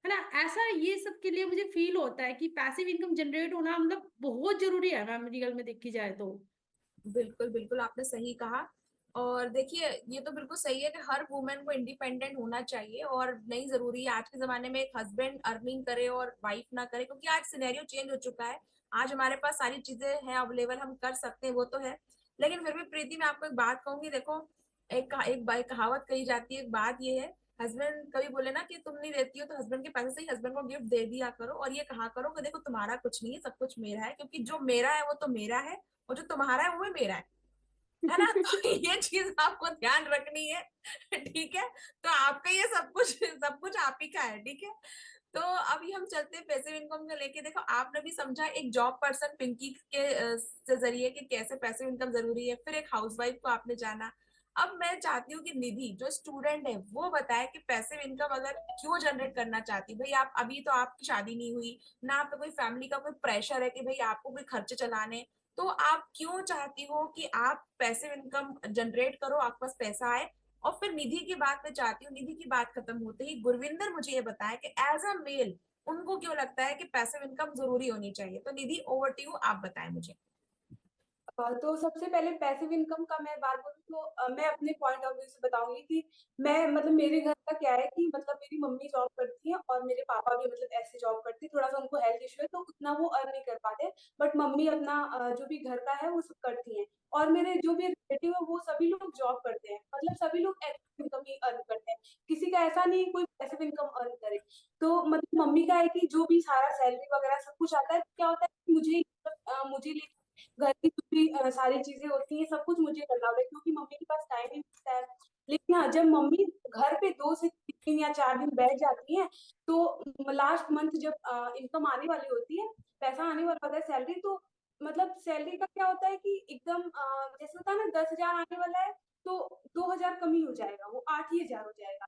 है ना। ऐसा ये सब के लिए मुझे फील होता है कि पैसिव इनकम जनरेट होना मतलब बहुत जरूरी है मैम, रियल में देखी जाए तो। बिल्कुल बिल्कुल, आपने सही कहा। और देखिए, ये तो बिल्कुल सही है कि हर वुमेन को इंडिपेंडेंट होना चाहिए, और नहीं जरूरी है आज के जमाने में एक हस्बैंड अर्निंग करे और वाइफ ना करे, क्योंकि आज सिनेरियो चेंज हो चुका है। आज हमारे पास सारी चीजें हैं अवेलेबल, हम कर सकते हैं, वो तो है। लेकिन फिर भी प्रीति, मैं आपको एक बात कहूंगी। देखो, एक कहावत कही जाती है, एक बात ये है, हस्बैंड कभी बोले ना कि तुम नहीं देती हो तो हस्बैंड के पैसे से ही हस्बैंड को गिफ्ट दे दिया करो, और ये कहा करो कि देखो तुम्हारा कुछ नहीं है, सब कुछ मेरा है, क्योंकि जो मेरा है वो तो मेरा है, और जो तुम्हारा है वो भी मेरा है ना। तो ये चीज आपको ध्यान रखनी है, ठीक है। तो आपका ये सब कुछ आप ही का है, ठीक है। तो अभी हम चलते हैं पैसिव इनकम को लेके। देखो, आपने भी समझा एक जॉब पर्सन पिंकी के से जरिए कि कैसे पैसिव इनकम जरूरी है, फिर एक हाउसवाइफ को आपने जाना। अब मैं चाहती हूँ कि निधि जो स्टूडेंट है वो बताए कि पैसिव इनकम अगर क्यों जनरेट करना चाहती है। भाई, आप अभी तो आपकी शादी नहीं हुई ना, आप पे कोई फैमिली का कोई प्रेशर है कि भाई आपको कोई खर्चे चलाने, तो आप क्यों चाहती हो कि आप पैसिव इनकम जनरेट करो, आपके पास पैसा आए। और फिर निधि की बात मैं चाहती हूँ, निधि की बात खत्म होते ही गुरविंदर मुझे ये बताया कि एज अ मेल उनको क्यों लगता है कि पैसिव इनकम जरूरी होनी चाहिए। तो निधि, ओवर टू यू, आप बताएं मुझे। तो सबसे पहले पैसिव इनकम का मैं बात करूँ तो मैं अपने पॉइंट ऑफ व्यू से बताऊंगी कि मैं मतलब मेरे घर का क्या है कि मतलब मेरी मम्मी जॉब करती है और मेरे पापा भी मतलब ऐसे जॉब करते हैं, थोड़ा सा उनको हेल्थ इशू है तो उतना वो अर्न नहीं कर पाते। बट मम्मी अपना जो भी घर का है वो सब करती हैं। और मेरे जो भी रिलेटिव है वो सभी लोग जॉब करते हैं, मतलब सभी लोग एक्टिव इनकम ही अर्न करते हैं। किसी का ऐसा नहीं कोई पैसिव इनकम अर्न करे। तो मतलब मम्मी का है कि जो भी सारा सैलरी वगैरह सब कुछ आता है, क्या होता है कि मुझे घर की जो भी सारी चीजें होती हैं सब कुछ मुझे करना होता है, क्योंकि मम्मी के पास टाइम नहीं मिलता है। लेकिन हाँ, जब मम्मी घर पे 2 से 3 या 4 दिन बैठ जाती हैं, तो लास्ट मंथ जब इनकम आने वाली होती है, पैसा आने वाला होता है, सैलरी, तो मतलब सैलरी का क्या होता है कि एकदम जैसे होता है ना 10,000 आने वाला है तो 2,000 कम ही हो जाएगा, वो 8 ही हजार हो जाएगा।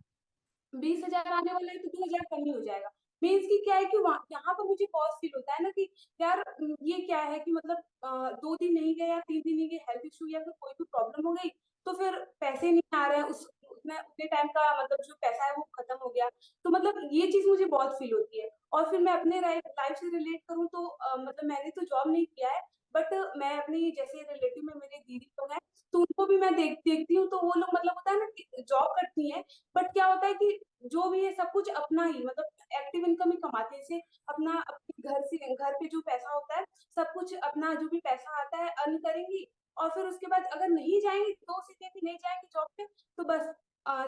20,000 आने वाला है तो 2,000 कम ही हो जाएगा। मीन्स की क्या है कि वहाँ यहाँ पर मुझे कॉस्ट फील होता है ना कि यार ये क्या है कि मतलब 2 दिन नहीं गए या 3 दिन नहीं गए, हेल्थ इशू या फिर कोई भी प्रॉब्लम हो गई, तो फिर पैसे नहीं आ रहे हैं, उस उतने उतने टाइम का मतलब जो पैसा है वो खत्म हो गया। तो मतलब ये चीज मुझे बहुत फील होती है। और फिर मैं अपने लाइफ से रिलेट करूँ तो मतलब मैंने तो जॉब नहीं किया है, बट मैं अपनी जैसे रिलेटिव में मेरे दीदी लोग हैं, तो उनको भी मैं देखती हूँ, तो वो लोग मतलब होता है ना कि जॉब करती हैं, बट क्या होता है कि जो भी है सब कुछ अपना ही मतलब एक्टिव इनकम ही कमाते हैं। जैसे अपना अपने घर पे जो पैसा होता है सब कुछ अपना जो भी पैसा आता है अर्न करेंगी। और फिर उसके बाद अगर नहीं जाएंगे 2 से 3 दिन नहीं जाएंगे जॉब पे, तो बस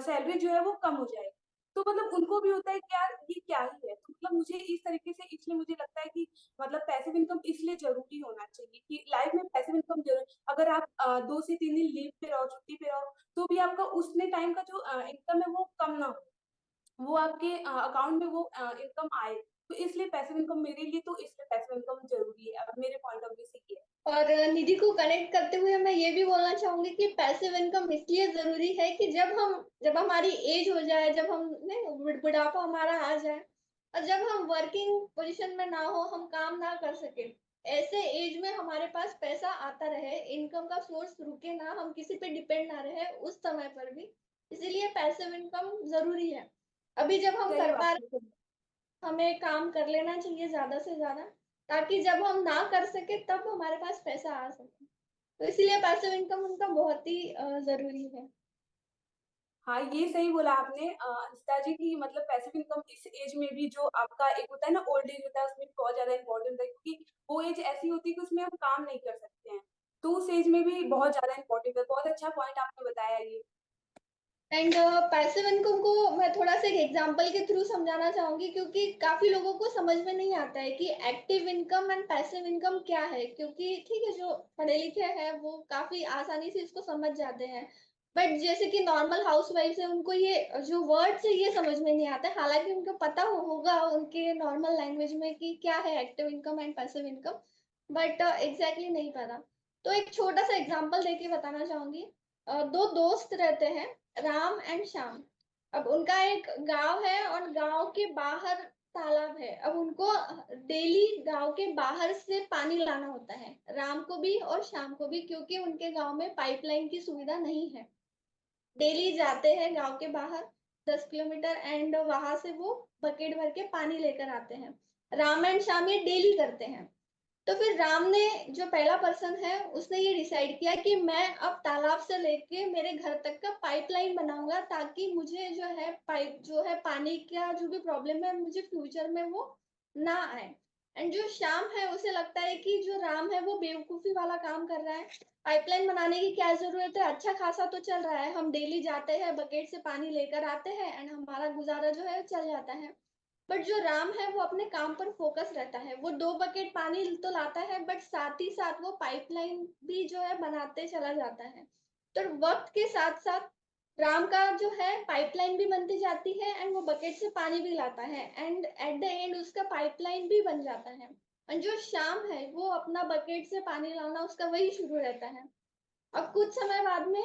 सैलरी जो है वो कम हो जाएगी। तो मतलब उनको भी होता है कि यार ये क्या ही है। तो मतलब मुझे इस तरीके से इसलिए मुझे लगता है कि मतलब पैसिव इनकम इसलिए जरूरी होना चाहिए कि लाइफ में पैसिव इनकम जरूर। अगर आप 2 से 3 दिन लीव पे रहो, छुट्टी पे रहो, तो भी आपका उसने टाइम का जो इनकम है वो कम ना हो, वो आपके अकाउंट में वो इनकम आए। तो इसलिए पैसिव इनकम मेरे लिए तो इसलिए पैसिव इनकम जरूरी है, अब मेरे पॉइंट ऑफ व्यू से ये है। और निधि को कनेक्ट करते हुए मैं ये भी बोलना चाहूंगी कि पैसिव इनकम इसलिए जरूरी है कि जब हमारी एज हो जाए, जब हम नहीं बुढ़ापा हमारा आ जाए, और जब हम वर्किंग पोजीशन में ना हो, हम काम ना कर सके, ऐसे एज में हमारे पास पैसा आता रहे, इनकम का सोर्स रुके ना, हम किसी पे डिपेंड ना रहे उस समय पर भी। इसीलिए पैसिव इनकम जरूरी है। अभी जब हम सही कर बात पा है। रहे, हमें काम कर लेना चाहिए ज्यादा से ज्यादा, ताकि जब हम ना कर सके तब हमारे पास पैसा आ सके। तो इसलिए पैसिव इनकम उनका बहुत ही जरूरी है। हाँ, ये सही बोला आपने अंशिता जी की मतलब पैसिव इनकम इस एज में भी जो आपका एक होता है ना ओल्ड एज होता है उसमें बहुत ज़्यादा इम्पोर्टेंट होता है क्योंकि वो एज ऐसी होती है कि उसमें हम काम नहीं कर सकते हैं। तो उस एज में भी बहुत ज़्यादा इम्पोर्टेंट है। बहुत अच्छा पॉइंट आपने बताया ये। एंड पैसिव इनकम को मैं थोड़ा सा एक एग्जांपल के थ्रू समझाना चाहूंगी, क्योंकि काफी लोगों को समझ में नहीं आता है कि active income and passive income क्या है। क्योंकि ठीक है, जो पढ़े लिखे हैं वो काफी आसानी से इसको समझ जाते हैं, बट जैसे कि नॉर्मल हाउसवाइफ है उनको ये जो वर्ड्स है ये समझ में नहीं आता है। हालांकि उनको पता होगा उनके नॉर्मल लैंग्वेज में कि क्या है active income and passive income, but exactly नहीं पता। तो एक छोटा सा एग्जांपल देके बताना चाहूंगी। दो दोस्त रहते हैं, राम एंड श्याम। अब उनका एक गांव है और गांव के बाहर तालाब है। अब उनको डेली गांव के बाहर से पानी लाना होता है, राम को भी और श्याम को भी, क्योंकि उनके गांव में पाइपलाइन की सुविधा नहीं है। डेली जाते हैं गांव के बाहर 10 किलोमीटर एंड वहां से वो बकेट भर के पानी लेकर आते हैं। राम एंड श्याम ये डेली करते हैं। तो फिर राम ने, जो पहला पर्सन है, उसने ये डिसाइड किया कि मैं अब तालाब से लेके मेरे घर तक का पाइपलाइन बनाऊंगा, ताकि मुझे जो है पाइप जो है पानी का जो भी प्रॉब्लम है मुझे फ्यूचर में वो ना आए। एंड जो श्याम है उसे लगता है कि जो राम है वो बेवकूफी वाला काम कर रहा है। पाइपलाइन बनाने की क्या जरूरत है, अच्छा खासा तो चल रहा है, हम डेली जाते हैं बकेट से पानी लेकर आते हैं एंड हमारा गुजारा जो है चल जाता है। बट जो राम है वो अपने काम पर फोकस रहता है, वो 2 बकेट पानी तो लाता है बट साथ ही साथ वो पाइपलाइन भी जो है बनाते चला जाता है। तो वक्त के साथ साथ राम का जो है पाइपलाइन भी बनती जाती है एंड वो बकेट से पानी भी लाता है एंड एट द एंड उसका पाइपलाइन भी बन जाता है। और जो श्याम है वो अपना बकेट से पानी लाना उसका वही शुरू रहता है। अब कुछ समय बाद में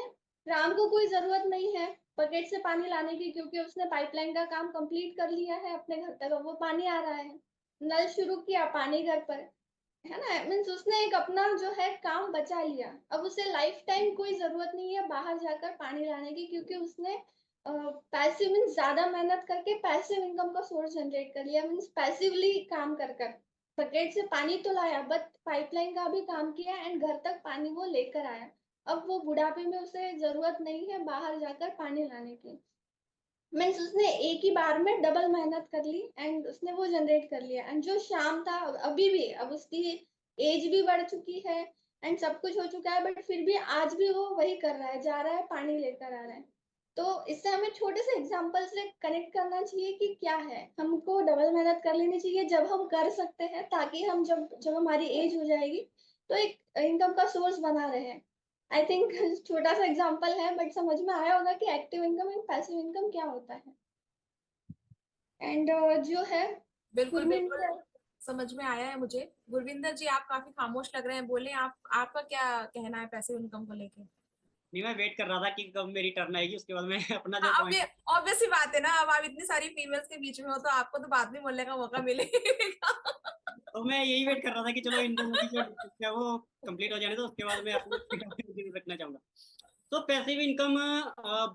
राम को कोई जरूरत नहीं है बकेट से पानी लाने की, क्योंकि उसने पाइपलाइन का काम कंप्लीट कर लिया है अपने घर तक। अब वो पानी आ रहा है, नल शुरू किया, पानी घर पर है ना। मीन्स उसने एक अपना जो है काम बचा लिया। अब उसे लाइफ टाइम कोई जरूरत नहीं है बाहर जाकर पानी लाने की, क्योंकि उसने पैसिव मीन्स ज्यादा मेहनत करके पैसिव इनकम का सोर्स जनरेट कर लिया। मीन्स पैसिवली काम कर कर बकेट से पानी तो लाया बट पाइपलाइन का भी काम किया एंड घर तक पानी वो लेकर आया। अब वो बुढ़ापे में उसे जरूरत नहीं है बाहर जाकर पानी लाने की। मीन्स उसने एक ही बार में डबल मेहनत कर ली एंड उसने वो जनरेट कर लिया। एंड जो शाम था अभी भी, अब उसकी एज भी बढ़ चुकी है एंड सब कुछ हो चुका है, बट फिर भी आज भी वो वही कर रहा है, जा रहा है पानी लेकर आ रहा है। तो इससे हमें छोटे से एग्जाम्पल से कनेक्ट करना चाहिए कि क्या है, हमको डबल मेहनत कर लेनी चाहिए जब हम कर सकते हैं, ताकि हम जब जब हमारी एज हो जाएगी तो एक इनकम का सोर्स बना रहे। आई थिंक छोटा सा एग्जांपल है बट समझ में आया होगा कि active income and passive income क्या होता है। एंड जो है बिल्कुल गुरमीत बिल्कुल समझ में आया है मुझे। गुरविंदर जी आप काफी खामोश लग रहे हैं, बोले आप, आपका क्या कहना है पैसिव इनकम को लेके? नहीं, मैं वेट कर रहा था कि कब मेरी टर्न आएगी, उसके बाद मैं अपना जो अब पॉइंट ये ऑब्वियस ही बात है ना, अब आप इतनी सारी फीमेल्स के बीच में हो तो आपको तो बाद में बोलने का मौका मिलेगा। तो मैं यही वेट कर रहा था कि चलो इन दोनों की जो डिस्कशन है वो कंप्लीट हो जाने तो उसके बाद मैं अपना टॉपिक रखना चाहूंगा। तो पैसिव इनकम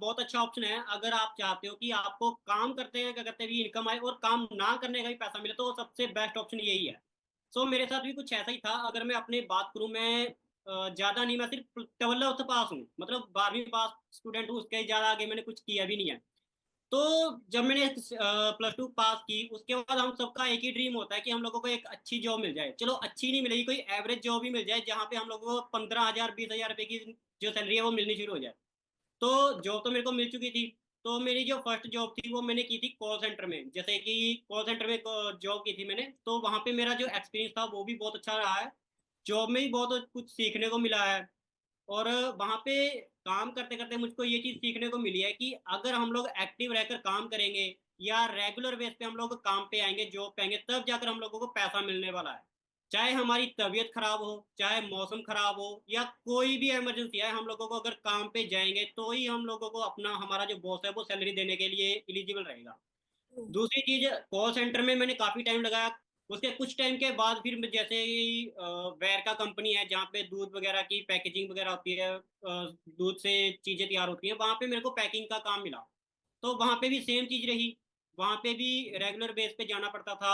बहुत अच्छा ऑप्शन है अगर आप चाहते हो कि आपको काम करते करते भी इनकम आए और काम ना करने का भी पैसा मिले, तो सबसे बेस्ट ऑप्शन यही है। सो मेरे साथ भी कुछ ऐसा ही था। अगर मैं अपनी बात करूं, मैं ज़्यादा नहीं, मैं सिर्फ 12th पास हूँ, मतलब 12वीं पास स्टूडेंट हूँ, उसके ज़्यादा आगे मैंने कुछ किया भी नहीं है। तो जब मैंने +2 पास की, उसके बाद हम सबका एक ही ड्रीम होता है कि हम लोगों को एक अच्छी जॉब मिल जाए। चलो अच्छी नहीं मिलेगी, कोई एवरेज जॉब ही मिल जाए जहाँ पे हम लोगों को 15,000 20,000 रुपए की जो सैलरी है वो मिलनी शुरू हो जाए। तो जॉब तो मेरे को मिल चुकी थी। तो मेरी जो फर्स्ट जॉब थी वो मैंने की थी कॉल सेंटर में। जैसे कि कॉल सेंटर में जॉब की थी मैंने, तो वहाँ पे मेरा जो एक्सपीरियंस था वो भी बहुत अच्छा रहा है। जॉब में भी बहुत कुछ सीखने को मिला है। और वहाँ पे काम करते करते मुझको ये चीज़ सीखने को मिली है कि अगर हम लोग एक्टिव रहकर काम करेंगे या रेगुलर बेस पे हम लोग काम पे आएंगे, जॉब पे आएंगे, तब जाकर हम लोगों को पैसा मिलने वाला है। चाहे हमारी तबीयत खराब हो, चाहे मौसम खराब हो, या कोई भी इमरजेंसी है, हम लोगों को अगर काम पे जाएंगे तो ही हम लोगों को अपना, हमारा जो बॉस है वो सैलरी देने के लिए एलिजिबल रहेगा। दूसरी चीज, कॉल सेंटर में मैंने काफी टाइम लगाया। उसके कुछ टाइम के बाद फिर जैसे ही वैर का कंपनी है जहाँ पे दूध वगैरह की पैकेजिंग वगैरह होती है, दूध से चीजें तैयार होती हैं, वहाँ पे मेरे को पैकिंग का काम मिला। तो वहाँ पे भी सेम चीज रही। वहाँ पे भी रेगुलर बेस पे जाना पड़ता था,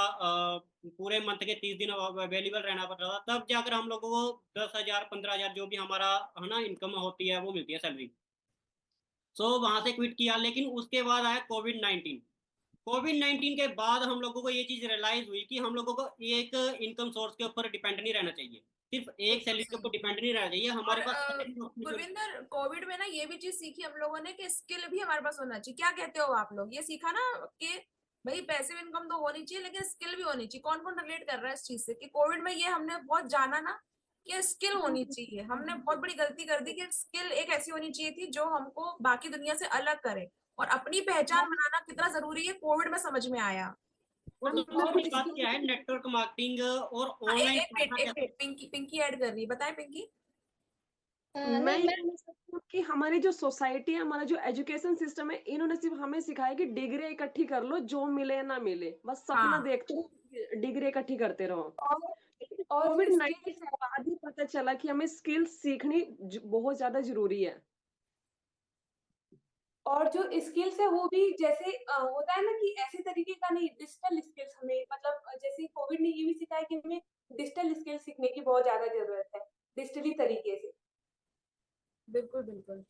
पूरे मंथ के 30 दिन अवेलेबल रहना पड़ता था, तब जाकर हम लोगों को 10,000 15,000 जो भी हमारा है ना इनकम होती है वो मिलती है सैलरी। सो वहां से क्विट किया। लेकिन उसके बाद आया कोविड-19। कोविड-19 के बाद हम लोगों को ये चीज रियलाइज हुई कि हम लोगों को एक इनकम सोर्स के ऊपर डिपेंड नहीं रहना चाहिए, सिर्फ एक सैलरी के ऊपर डिपेंड नहीं रहना चाहिए, हमारे और पास गुरविंदर, कोविड में ना ये भी चीज सीखी हम लोगों ने कि स्किल भी हमारे पास होना चाहिए। क्या कहते हो आप लोग? ये सीखा ना कि भाई पैसिव इनकम तो होनी चाहिए लेकिन स्किल भी होनी चाहिए। कौन कौन रिलेट कर रहा है इस चीज से कि कोविड में ये हमने बहुत जाना ना कि स्किल होनी चाहिए। हमने बहुत बड़ी गलती कर दी कि स्किल एक ऐसी होनी चाहिए थी जो हमको बाकी दुनिया से अलग करे, और अपनी पहचान बनाना कितना जरूरी है कोविड में समझ में आया। और मैम सबसे मैं बड़ी कुछ बात क्या है, नेटवर्क मार्केटिंग और हाँ, ऑनलाइन एक पैसा मिनट एक कैसे। मिनट, पिंकी पिंकी ऐड कर रही है, बताए पिंकी। मैं नहीं, ये कहना चाहती हूँ कि हमारी जो सोसाइटी है, हमारा जो एजुकेशन सिस्टम है, इन्होंने सिर्फ हमें सिखाया कि डिग्री इकट्ठी कर लो, जो मिले या ना मिले, बस सपना हाँ, देखते रहो, डिग्री इकट्ठी करते रहो। और जो कोविड-19 के स्किल्स है, बाद ही पता चला कि हमें स्किल्स सीखनी बहुत ज्यादा जरूरी है। और जो स्किल्स है वो भी जैसे होता है ना कि ऐसे तरीके का नहीं, डिजिटल स्किल्स हमें मतलब जैसे कोविड ने ये भी सिखाया कि हमें डिजिटल स्किल्स सीखने की बहुत ज्यादा जरूरत है, डिजिटली तरीके से। बिल्कुल बिल्कुल।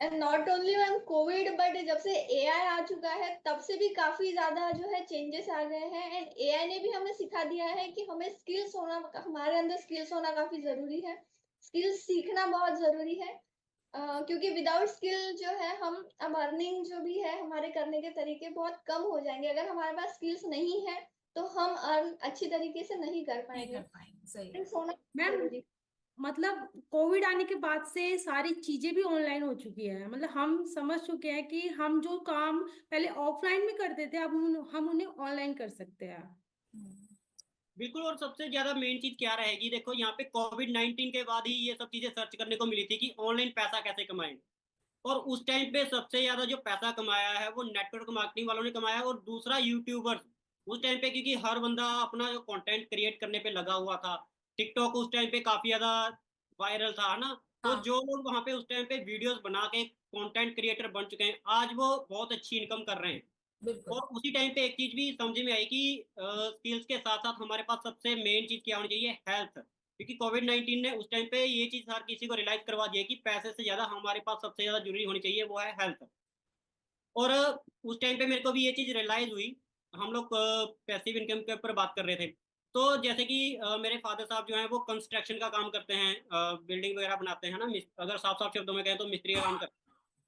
And not only ma'am Covid, but जब से एआई आ चुका है तब से भी काफी ज्यादा जो है चेंजेस आ गए हैं। एंड एआई ने भी हमें सिखा दिया है कि हमें स्किल्स होना, हमारे अंदर स्किल्स होना काफी जरूरी है। स्किल्स सीखना बहुत जरूरी है, क्योंकि विदाउट स्किल जो है हम अर्निंग जो भी है हमारे करने के तरीके बहुत कम हो जाएंगे। अगर हमारे पास स्किल्स नहीं है तो हम अर्न अच्छी तरीके से नहीं कर नहीं कर पाएंगे। पाएंगे, सही। Skills होना मैम जरूरी। मतलब कोविड आने के बाद से सारी चीजें भी ऑनलाइन हो चुकी है। मतलब हम समझ चुके हैं कि हम जो काम पहले ऑफलाइन में करते थे अब हम उन्हें ऑनलाइन कर सकते हैं। बिल्कुल। और सबसे ज्यादा मेन चीज क्या रहेगी, देखो यहाँ पे कोविड-19 के बाद ही ये सब चीजें सर्च करने को मिली थी कि ऑनलाइन पैसा कैसे कमाएं। और उस टाइम पे सबसे ज्यादा जो पैसा कमाया है वो नेटवर्क मार्केटिंग वालों ने कमाया, और दूसरा यूट्यूबर्स। उस टाइम पे क्योंकि हर बंदा अपना जो कंटेंट क्रिएट करने पे लगा हुआ था, टिकटॉक उस टाइम पे काफी ज्यादा वायरल था ना। तो हाँ, जो लोग वहां पे उस टाइम पे वीडियोस बना के कंटेंट क्रिएटर बन चुके हैं, आज वो बहुत अच्छी इनकम कर रहे हैं। बिल्कुल। और उसी टाइम पे एक चीज भी समझ में आई कि स्किल्स के साथ साथ हमारे पास सबसे मेन चीज क्या होनी चाहिए, हेल्थ। क्योंकि कोविड-19 ने उस टाइम पे ये चीज हर किसी को रियलाइज करवा दिया कि पैसे से ज्यादा हमारे पास सबसे ज्यादा जरूरी होनी चाहिए, वो है हेल्थ। और उस टाइम पे मेरे को भी ये चीज रियलाइज हुई। हम लोग पैसिव इनकम के ऊपर बात कर रहे थे। तो जैसे कि मेरे फादर साहब जो हैं वो कंस्ट्रक्शन का काम करते हैं, बिल्डिंग वगैरह बनाते हैं ना, अगर साफ साफ शब्दों में कहें तो मिस्त्री का काम करते हैं।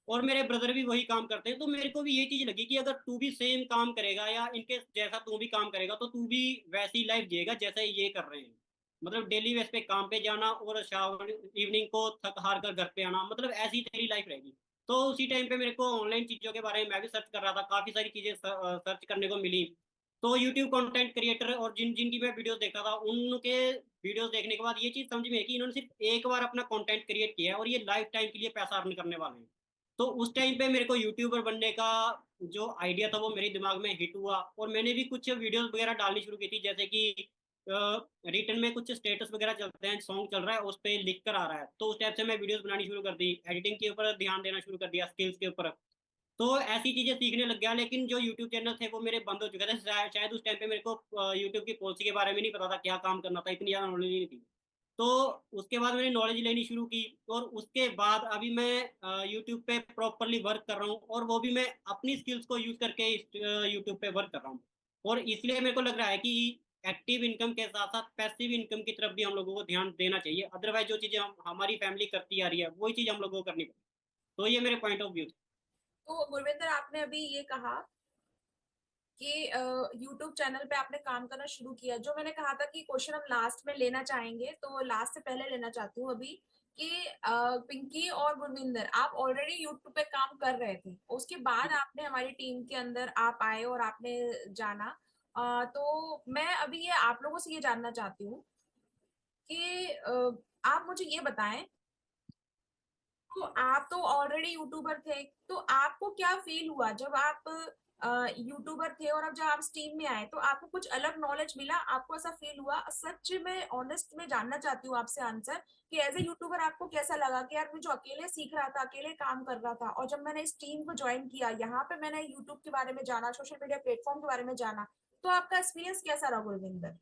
और मेरे ब्रदर भी वही काम करते हैं। तो मेरे को भी ये चीज लगी कि अगर तू भी सेम काम करेगा या इनके जैसा तू भी काम करेगा तो तू भी वैसी लाइफ जिएगा जैसे ये कर रहे हैं। मतलब डेली बेस पे काम पे जाना और शाम इवनिंग को थक हार कर घर पे आना, मतलब ऐसी तेरी लाइफ रहेगी। तो उसी टाइम पे मेरे को ऑनलाइन चीज़ों के बारे में मैं भी सर्च कर रहा था, काफ़ी सारी चीज़ें सर्च करने को मिली। तो यूट्यूब कंटेंट क्रिएटर और जिनकी मैं वीडियोस देखता था, उनके वीडियोस देखने के बाद ये चीज़ समझ में आई कि इन्होंने सिर्फ एक बार अपना कंटेंट क्रिएट किया है और ये लाइफ टाइम के लिए पैसा अर्न करने वाले हैं। तो उस टाइम पे मेरे को यूट्यूबर बनने का जो आइडिया था वो मेरे दिमाग में हिट हुआ, और मैंने भी कुछ वीडियोस वगैरह डालनी शुरू की थी। जैसे कि रिटर्न में कुछ स्टेटस वगैरह चलते हैं, सॉन्ग चल रहा है उस पर लिख कर आ रहा है, तो उस टाइप से मैं वीडियोस बनानी शुरू कर दी, एडिटिंग के ऊपर ध्यान देना शुरू कर दिया, स्किल्स के ऊपर। तो ऐसी चीजें सीखने लग गया। लेकिन जो यूट्यूब चैनल थे वो मेरे बंद हो चुके थे, शायद उस टाइम पे मेरे को यूट्यूब की पॉलिसी के बारे में नहीं पता था, क्या काम करना था, इतनी ज़्यादा नॉलेज नहीं थी। तो उसके बाद मैंने नॉलेज लेनी शुरू की, और उसके बाद अभी मैं यूट्यूब पे प्रॉपरली वर्क कर रहा हूँ, और वो भी मैं अपनी स्किल्स को यूज करके यूट्यूब पे वर्क कर रहा हूँ। और इसलिए मेरे को लग रहा है कि एक्टिव इनकम के साथ साथ पैसिव इनकम की तरफ भी हम लोगों को ध्यान देना चाहिए। अदरवाइज जो चीज़ें हमारी फैमिली करती आ रही है वही चीज़ हम लोगों को करनी पड़ेगी। तो ये मेरे पॉइंट ऑफ व्यू थे। तो गुरविंदर, आपने अभी ये कहा कि यूट्यूब चैनल पे आपने काम करना शुरू किया। जो मैंने कहा था कि क्वेश्चन हम लास्ट में लेना चाहेंगे, तो लास्ट से पहले लेना चाहती हूँ अभी कि पिंकी और गुरविंदर, आप ऑलरेडी यूट्यूब पे काम कर रहे थे, उसके बाद आपने हमारी टीम के अंदर आप आए और आपने जाना। तो मैं अभी ये आप लोगों से ये जानना चाहती हूँ कि आप मुझे ये बताएं, तो आप तो ऑलरेडी यूट्यूबर थे, तो आपको क्या फील हुआ जब आप यूट्यूबर थे और अब जब आप स्ट्रीम में आए, तो आपको कुछ अलग नॉलेज मिला? आपको ऐसा फील हुआ? सच में ऑनेस्ट में जानना चाहती हूँ आपसे आंसर कि एज ए यूट्यूबर आपको कैसा लगा कि यार मैं जो अकेले सीख रहा था, अकेले काम कर रहा था, और जब मैंने इस टीम को ज्वाइन किया, यहाँ पे मैंने यूट्यूब के बारे में जाना, सोशल मीडिया प्लेटफॉर्म के बारे में जाना, तो आपका एक्सपीरियंस कैसा रहा गुरविंदर?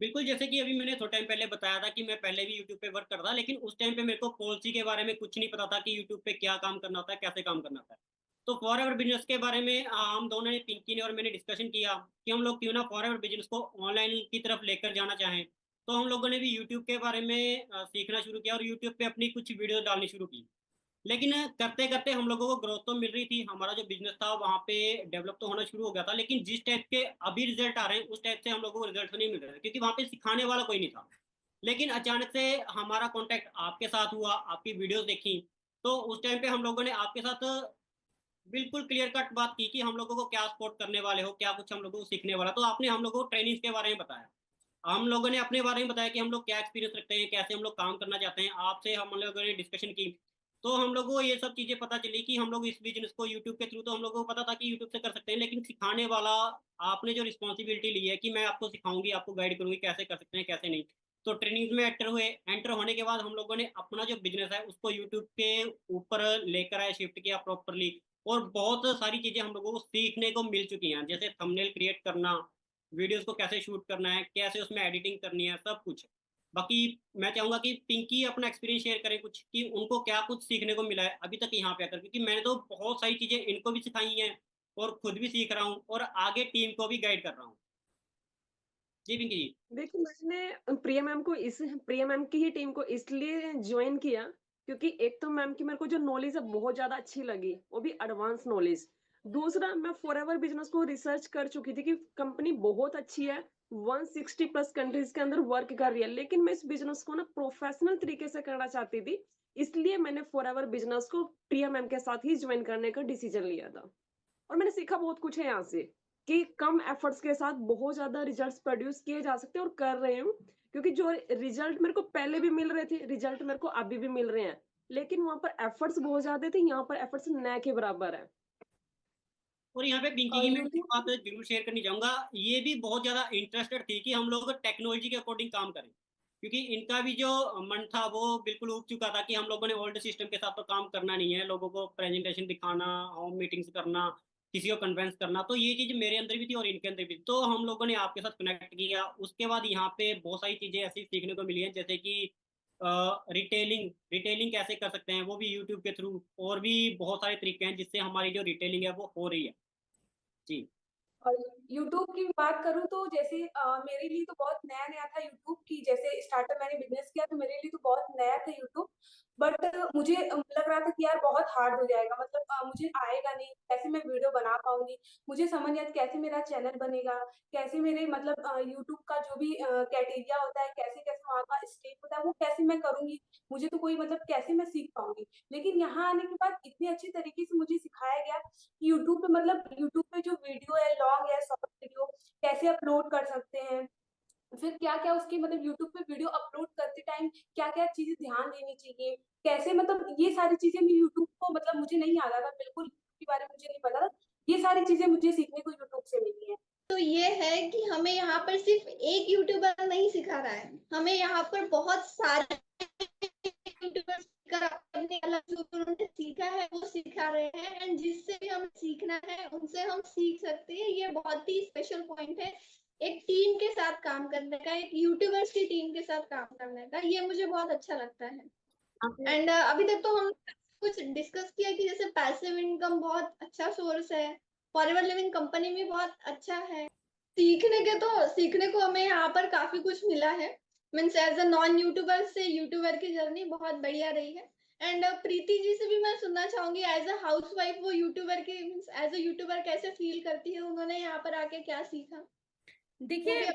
बिल्कुल, जैसे कि अभी मैंने थोड़ा टाइम पहले बताया था कि मैं पहले भी यूट्यूब पे वर्क करता था, लेकिन उस टाइम पे मेरे को पॉलिसी के बारे में कुछ नहीं पता था कि यूट्यूब पे क्या काम करना होता है, कैसे काम करना होता है। तो फॉर एवर बिजनेस के बारे में हम दोनों ने, पिंकी ने और मैंने डिस्कशन किया कि हम लोग क्यों ना फॉर एवर बिजनेस को ऑनलाइन की तरफ लेकर जाना चाहें। तो हम लोगों ने भी यूट्यूब के बारे में सीखना शुरू किया और यूट्यूब पे अपनी कुछ वीडियो डालनी शुरू की। लेकिन करते करते हम लोगों को ग्रोथ तो मिल रही थी, हमारा जो बिजनेस था वहाँ पे डेवलप तो होना शुरू हो गया था, लेकिन जिस टाइप के अभी रिजल्ट आ रहे हैं उस टाइप से हम लोगों को रिजल्ट नहीं मिल रहे थे, क्योंकि वहाँ पे सिखाने वाला कोई नहीं था। लेकिन अचानक से हमारा कांटेक्ट आपके साथ हुआ, आपकी वीडियोस देखी, तो उस टाइम पे हम लोगों ने आपके साथ बिल्कुल क्लियर कट बात की कि हम लोगों को क्या सपोर्ट करने वाले हो, क्या कुछ हम लोगों को सीखने वाला। तो आपने हम लोगों को ट्रेनिंग्स के बारे में बताया, हम लोगों ने अपने बारे में बताया कि हम लोग क्या एक्सपीरियंस रखते हैं, कैसे हम लोग काम करना चाहते हैं। आपसे हम लोगों ने डिस्कशन की, तो हम लोगों को ये सब चीज़ें पता चली कि हम लोग इस बिजनेस को यूट्यूब के थ्रू, तो हम लोगों को पता था कि यूट्यूब से कर सकते हैं, लेकिन सिखाने वाला आपने जो रिस्पॉन्सिबिलिटी ली है कि मैं आपको सिखाऊंगी, आपको गाइड करूंगी कैसे कर सकते हैं कैसे नहीं। तो ट्रेनिंग में एंटर होने के बाद हम लोगों ने अपना जो बिजनेस है उसको यूट्यूब के ऊपर लेकर आए, शिफ्ट किया प्रॉपरली। और बहुत सारी चीज़ें हम लोगों को सीखने को मिल चुकी हैं, जैसे थंबनेल क्रिएट करना, वीडियोस को कैसे शूट करना है, कैसे उसमें एडिटिंग करनी है, सब कुछ। बाकी मैं चाहूंगा कि पिंकी अपना एक्सपीरियंस शेयर करें कुछ, कि उनको क्या कुछ सीखने को मिला है अभी तक यहाँ पे आकर, क्योंकि मैंने तो बहुत सारी चीजें इनको भी सिखाई हैं और खुद भी सीख रहा हूँ और आगे टीम को भी गाइड कर रहा हूँ। जी पिंकी जी। देखिए, मैंने प्रिया मैम की ही टीम को इसलिए ज्वाइन किया क्योंकि एक तो मैम की मेरे को जो नॉलेज है बहुत ज्यादा अच्छी लगी, वो भी एडवांस नॉलेज। दूसरा, मैं फॉरएवर बिजनेस को रिसर्च कर चुकी थी कि कंपनी बहुत अच्छी है, 160 प्लस कंट्रीज के अंदर वर्क कर रही है, लेकिन मैं इस बिजनेस को ना प्रोफेशनल तरीके से करना चाहती थी। इसलिए मैंने फॉरएवर बिजनेस को प्रिया मैम के साथ ही ज्वाइन करने का डिसीजन लिया था। और मैंने सीखा बहुत कुछ है यहाँ से कि कम एफर्ट्स के साथ बहुत ज्यादा रिजल्ट्स प्रोड्यूस किए जा सकते हैं, और कर रहे हूँ। क्योंकि जो रिजल्ट मेरे को पहले भी मिल रहे थे, रिजल्ट मेरे को अभी भी मिल रहे हैं, लेकिन वहां पर एफर्ट्स बहुत ज्यादा थे, यहाँ पर एफर्ट्स न के बराबर है। और यहाँ पे पिंकी की मैं एक यूट्यूब बात जरूर शेयर करनी चाहूंगा, ये भी बहुत ज्यादा इंटरेस्टेड थी कि हम लोग टेक्नोलॉजी के अकॉर्डिंग काम करें, क्योंकि इनका भी जो मन था वो बिल्कुल उग चुका था कि हम लोगों ने ओल्ड सिस्टम के साथ तो काम करना नहीं है, लोगों को प्रेजेंटेशन दिखाना, होम मीटिंग्स करना, किसी को कन्वेंस करना। तो ये चीज मेरे अंदर भी थी और इनके अंदर भी थी। तो हम लोगों ने आपके साथ कनेक्ट किया, उसके बाद यहाँ पे बहुत सारी चीजें ऐसी सीखने को मिली हैं, जैसे कि रिटेलिंग रिटेलिंग कैसे कर सकते हैं वो भी यूट्यूब के थ्रू, और भी बहुत सारे तरीके हैं जिससे हमारी जो रिटेलिंग है वो हो रही है। जी। और यूट्यूब की बात करूँ तो जैसे मेरे लिए तो बहुत नया नया था यूट्यूब की, जैसे स्टार्टअप मैंने बिजनेस किया तो मेरे लिए तो बहुत नया था यूट्यूब। बट मुझे लग रहा था कि यार बहुत हार्ड हो जाएगा, मतलब मुझे आएगा नहीं, कैसे मैं वीडियो बना पाऊंगी, मुझे समझ नहीं आता कैसे मेरा चैनल बनेगा, कैसे मेरे मतलब यूट्यूब का जो भी क्राइटेरिया होता है, कैसे कैसे वहाँ का स्टेप होता है वो कैसे मैं करूंगी, मुझे तो कोई मतलब कैसे मैं सीख पाऊंगी। लेकिन यहाँ आने के बाद इतने अच्छे तरीके से मुझे सिखाया गया कि यूट्यूब पे मतलब यूट्यूब पे जो वीडियो है, लॉन्ग है, शॉर्ट वीडियो कैसे अपलोड कर सकते हैं, फिर क्या क्या उसकी मतलब यूट्यूब पे वीडियो अपलोड करते टाइम क्या क्या चीजें ध्यान देनी चाहिए, कैसे मतलब ये सारी चीजें मैं यूट्यूब को मतलब मुझे नहीं आता था बिल्कुल, के बारे में मुझे नहीं पता था। ये सारी चीजें मुझे सीखने को यूट्यूब से मिली है। तो ये है कि हमें यहाँ पर सिर्फ एक यूट्यूबर नहीं सिखा रहा है, हमें यहाँ पर बहुत सारे यूट्यूबर सिखा, अपने अलग जो उन्होंने सीखा है वो सिखा रहे हैं, एंड जिससे भी हमें सीखना है उनसे हम सीख सकते हैं। ये बहुत ही स्पेशल पॉइंट है एक टीम के साथ काम करने का, एक यूट्यूबर्स की टीम के साथ काम करने का, ये मुझे बहुत अच्छा लगता है। एंड अभी तक तो हम कुछ डिस्कस किया कि जैसे पैसिव इनकम बहुत अच्छा सोर्स है, फॉरएवर लिविंग कंपनी में बहुत अच्छा है। सीखने को हमें यहाँ पर काफी कुछ मिला है। Means as a non YouTuber से यूट्यूबर की जर्नी बहुत बढ़िया रही है। एंड प्रीति जी से भी मैं सुनना चाहूंगी, एज अ हाउस वाइफ वो यूट्यूबर की मीन्स एज अ यूट्यूबर कैसे फील करती है, उन्होंने यहाँ पर आके क्या सीखा, वो देखिए भी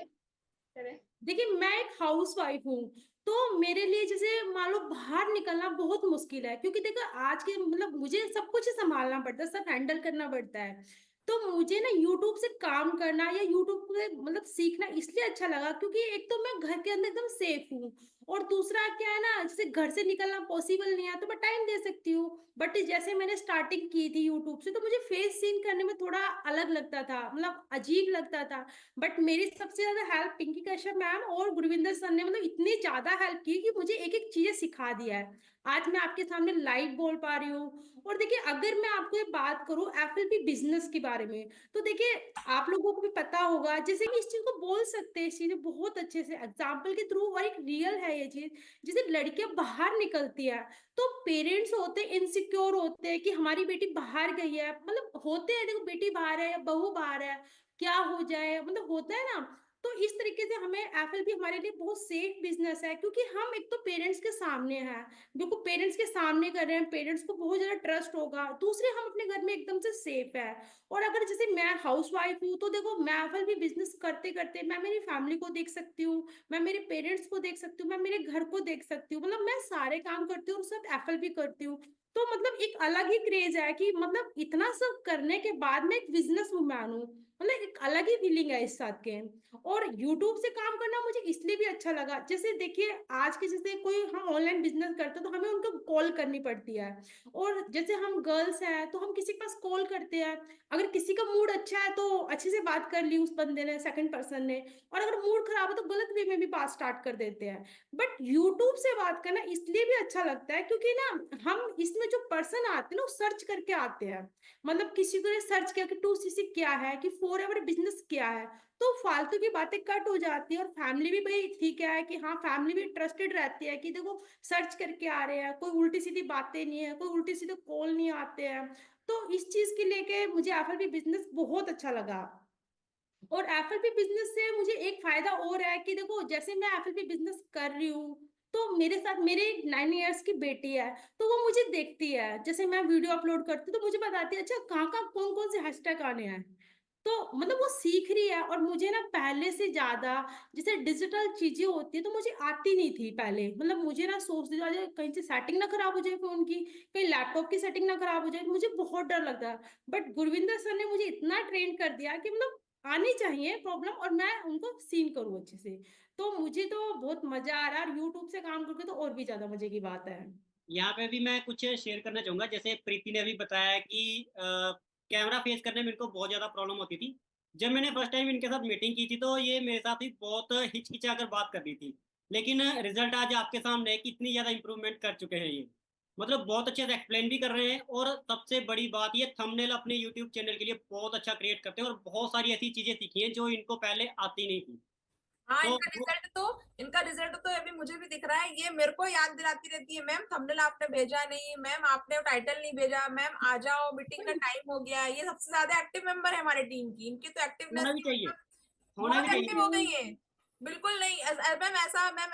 करें। देखिए मैं एक हाउस वाइफ हूँ, तो मेरे लिए जैसे मान लो बाहर निकलना बहुत मुश्किल है, क्योंकि देखो आज के मतलब मुझे सब कुछ ही संभालना पड़ता है, सब हैंडल करना पड़ता है। तो मुझे ना यूट्यूब से काम करना या यूट्यूब से मतलब सीखना इसलिए अच्छा लगा क्योंकि एक तो मैं घर के अंदर एकदम सेफ हूँ, और दूसरा क्या है ना, जैसे घर से निकलना पॉसिबल नहीं है तो मैं टाइम दे सकती हूँ। बट जैसे मैंने स्टार्टिंग की थी यूट्यूब से, तो मुझे फेस सीन करने में थोड़ा अलग लगता था, मतलब अजीब लगता था। बट मेरी सबसे ज्यादा हेल्प पिंकी कश्यप मैम और गुरविंदर सर ने मतलब इतनी ज्यादा हेल्प की कि मुझे एक एक चीजें सिखा दिया है। आज मैं आपके सामने लाइव बोल पा रही हूँ। और देखिए अगर मैं आपको ये बात करूँ FLP बिजनेस के बारे बारे में। तो देखिए आप लोगों को भी पता होगा, जैसे हम इस चीज को बोल सकते हैं, इस चीज बहुत अच्छे से एग्जाम्पल के थ्रू, और एक रियल है ये चीज। जैसे लड़कियां बाहर निकलती है तो पेरेंट्स होते हैं इनसिक्योर होते हैं कि हमारी बेटी बाहर गई है, मतलब होते हैं, देखो बेटी बाहर है या बहू बाहर है, क्या हो जाए, मतलब होता है ना। तो इस तरीके से हमें एफएलपी हमारे लिए बहुत सेफ बिजनेस है, क्योंकि हम एक तो पेरेंट्स के सामने हैं, बिल्कुल पेरेंट्स के सामने कर रहे हैं, पेरेंट्स को बहुत ज्यादा ट्रस्ट होगा। दूसरे हम अपने घर में एकदम से सेफ है। और अगर जैसे मैं हाउस वाइफ हूँ तो देखो मैं एफएलपी बिजनेस करते करते मैं मेरी फैमिली को देख सकती हूँ, मैं मेरे पेरेंट्स को देख सकती हूँ, मैं मेरे घर को देख सकती हूँ, मतलब मैं सारे काम करती हूँ और सब एफएलपी करती हूँ। तो मतलब एक अलग ही क्रेज है कि मतलब इतना सब करने के बाद में एक बिजनेस वुमैन हूँ, मतलब एक अलग ही फीलिंग है इस साथ के। और यूट्यूब से काम करना मुझे इसलिए भी अच्छा लगा, जैसे देखिए आज के जैसे कोई हम ऑनलाइन बिजनेस करते हैं तो हमें उनको कॉल करनी पड़ती है, और जैसे हम गर्ल्स हैं तो हम किसी के पास कॉल करते हैं, अगर किसी का मूड अच्छा है तो अच्छे से बात कर ली उस बंदे ने, सेकंड पर्सन ने, और अगर मूड खराब है तो गलत वे में भी बात स्टार्ट कर देते हैं। बट यूट्यूब से बात करना इसलिए भी अच्छा लगता है क्योंकि ना हम इसमें जो पर्सन आते हैं ना वो सर्च करके आते हैं, मतलब किसी को ने सर्च किया कि 2cc क्या है, कि फॉरएवर बिजनेस क्या है, तो फालतू की बातें कट हो जाती है। और फैमिली भी भाई ठीक है कि हाँ फैमिली भी ट्रस्टेड रहती है कि देखो सर्च करके आ रहे हैं, कोई उल्टी सीधी बातें नहीं है, कोई उल्टी सीधे कॉल नहीं आते हैं। तो इस चीज के लेके मुझे एफएलपी बिजनेस बहुत अच्छा लगा। और एफएलपी बिजनेस से मुझे एक फायदा और है कि देखो जैसे मैं एफएलपी बिजनेस कर रही हूँ तो मेरे साथ मेरे 9 इयर्स की बेटी है, तो वो मुझे देखती है, जैसे मैं वीडियो अपलोड करती हूँ तो मुझे बताती है अच्छा कहाँ कहाँ कौन कौन से हैशटैग आने हैं। तो मतलब वो सीख रही है, और मुझे ना पहले से ज्यादा जैसे डिजिटल चीजें होती है तो मुझे आती नहीं थी पहले, मतलब मुझे ना सोचती थी कहीं से सेटिंग ना खराब हो जाए फोन की, कहीं लैपटॉप की सेटिंग ना खराब हो जाए, मुझे बहुत डर लगता है। बट गुरविंदर सर ने मुझे इतना ट्रेन कर दिया कि मतलब आनी चाहिए प्रॉब्लम और मैं उनको सीन करूँ अच्छे से। तो मुझे तो बहुत मजा आ रहा है, और यूट्यूब से काम करके तो और भी ज्यादा मजे की बात है। यहाँ पे भी मैं कुछ शेयर करना चाहूंगा। जैसे प्रीति ने भी बताया कि कैमरा फेस करने में इनको बहुत ज़्यादा प्रॉब्लम होती थी। जब मैंने फर्स्ट टाइम इनके साथ मीटिंग की थी तो ये मेरे साथ ही बहुत हिचकिचा कर बात कर रही थी, लेकिन रिजल्ट आज आपके सामने है कि इतनी ज़्यादा इंप्रूवमेंट कर चुके हैं ये। मतलब बहुत अच्छे से एक्सप्लेन भी कर रहे हैं, और सबसे बड़ी बात ये थंबनेल अपने यूट्यूब चैनल के लिए बहुत अच्छा क्रिएट करते हैं, और बहुत सारी ऐसी चीज़ें सीखी हैं जो इनको पहले आती नहीं थी। हाँ, तो इनका रिजल्ट तो अभी मुझे भी दिख रहा है। ये मेरे को याद दिलाती रहती है, मैम थंबनेल आपने भेजा नहीं, मैम आपने टाइटल नहीं भेजा, मैम आ जाओ मीटिंग का टाइम हो गया। ये सबसे ज्यादा एक्टिव मेंबर है हमारे टीम की, इनकी तो एक्टिवनेस होना भी चाहिए, होना भी बहुत एक्टिव हो चाहिए। गई है। बिल्कुल नहीं मैम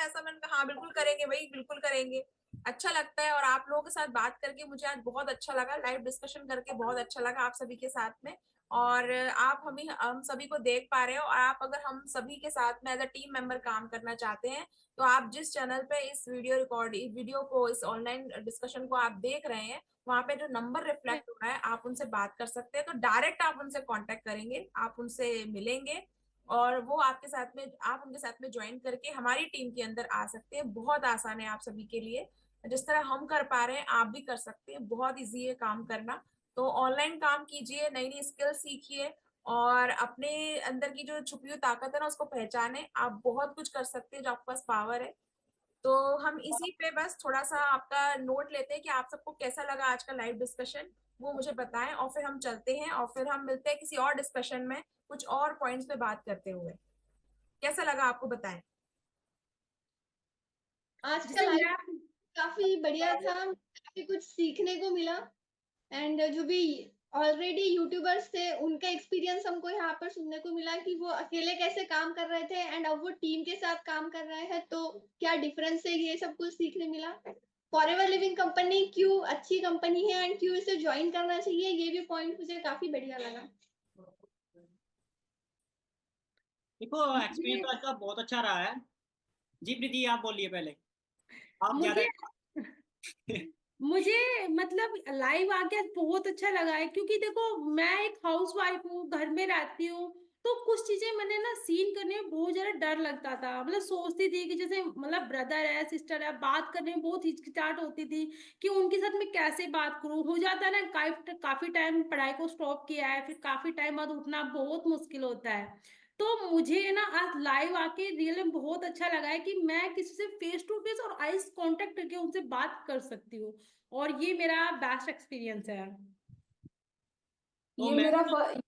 ऐसा मैंने कहा हाँ बिल्कुल करेंगे भाई, बिल्कुल करेंगे। अच्छा लगता है, और आप लोगों के साथ बात करके मुझे आज बहुत अच्छा लगा, लाइव डिस्कशन करके बहुत अच्छा लगा आप सभी के साथ में। और आप हम सभी को देख पा रहे हो, और आप अगर हम सभी के साथ में एज अ टीम मेंबर काम करना चाहते हैं तो आप जिस चैनल पे इस वीडियो को, इस ऑनलाइन डिस्कशन को आप देख रहे हैं, वहां पे जो नंबर रिफ्लेक्ट हो रहा है आप उनसे बात कर सकते हैं। तो डायरेक्ट आप उनसे कांटेक्ट करेंगे, आप उनसे मिलेंगे, और वो आपके साथ में, आप उनके साथ में ज्वाइन करके हमारी टीम के अंदर आ सकते हैं। बहुत आसान है आप सभी के लिए, जिस तरह हम कर पा रहे हैं आप भी कर सकते हैं, बहुत इजी है काम करना। तो ऑनलाइन काम कीजिए, नई नई स्किल सीखिए, और अपने अंदर की जो छुपी हुई ताकत है ना उसको पहचाने। आप बहुत कुछ कर सकते हैं जो आपके पास पावर है। तो हम इसी पे बस थोड़ा सा आपका नोट लेते हैं कि आप सबको कैसा लगा आज का लाइव डिस्कशन, वो मुझे बताएं, और फिर हम चलते हैं और फिर हम मिलते हैं किसी और डिस्कशन में कुछ और पॉइंट्स पे बात करते हुए। कैसा लगा आपको, बताएं। आज का जैसे लाइव मैं काफी बढ़िया था, काफी कुछ सीखने को मिला। एंड जो भी ऑलरेडी यूट्यूबर्स थे उनका एक्सपीरियंस हमको यहाँ पर सुनने को मिला कि वो अकेले कैसे काम कर रहे थे एंड अब वो टीम के साथ काम कर रहे हैं, तो क्या डिफरेंस है, ये सब कुछ सीखने मिला। फॉरएवर लिविंग कंपनी क्यों अच्छी कंपनी है एंड क्यों इसे ज्वाइन करना चाहिए, ये भी पॉइंट मुझे काफी बढ़िया लगा। देखो एक्सपीरियंस तो आज का बहुत अच्छा रहा है। जी प्रीति आप बोलिए पहले, आप ज्यादा। मुझे मुझे मतलब लाइव आके आज बहुत अच्छा लगा है, क्योंकि देखो मैं एक हाउस वाइफ हूँ, घर में रहती हूँ, तो कुछ चीजें मैंने ना सीन करने में बहुत ज्यादा डर लगता था, मतलब सोचती थी कि जैसे मतलब ब्रदर है सिस्टर है, बात करने में बहुत हिचकिचाहट होती थी कि उनके साथ मैं कैसे बात करूँ, हो जाता है ना काफी टाइम पढ़ाई को स्टॉप किया है, फिर काफी टाइम बाद उठना बहुत मुश्किल होता है। तो मुझे ना आज लाइव आके रियल में बहुत अच्छा लगा है कि मैं किसी से फेस टू फेस और आईज कांटेक्ट करके उनसे बात कर सकती हूँ, और ये मेरा बेस्ट एक्सपीरियंस है। तो ये मैं मेरा भी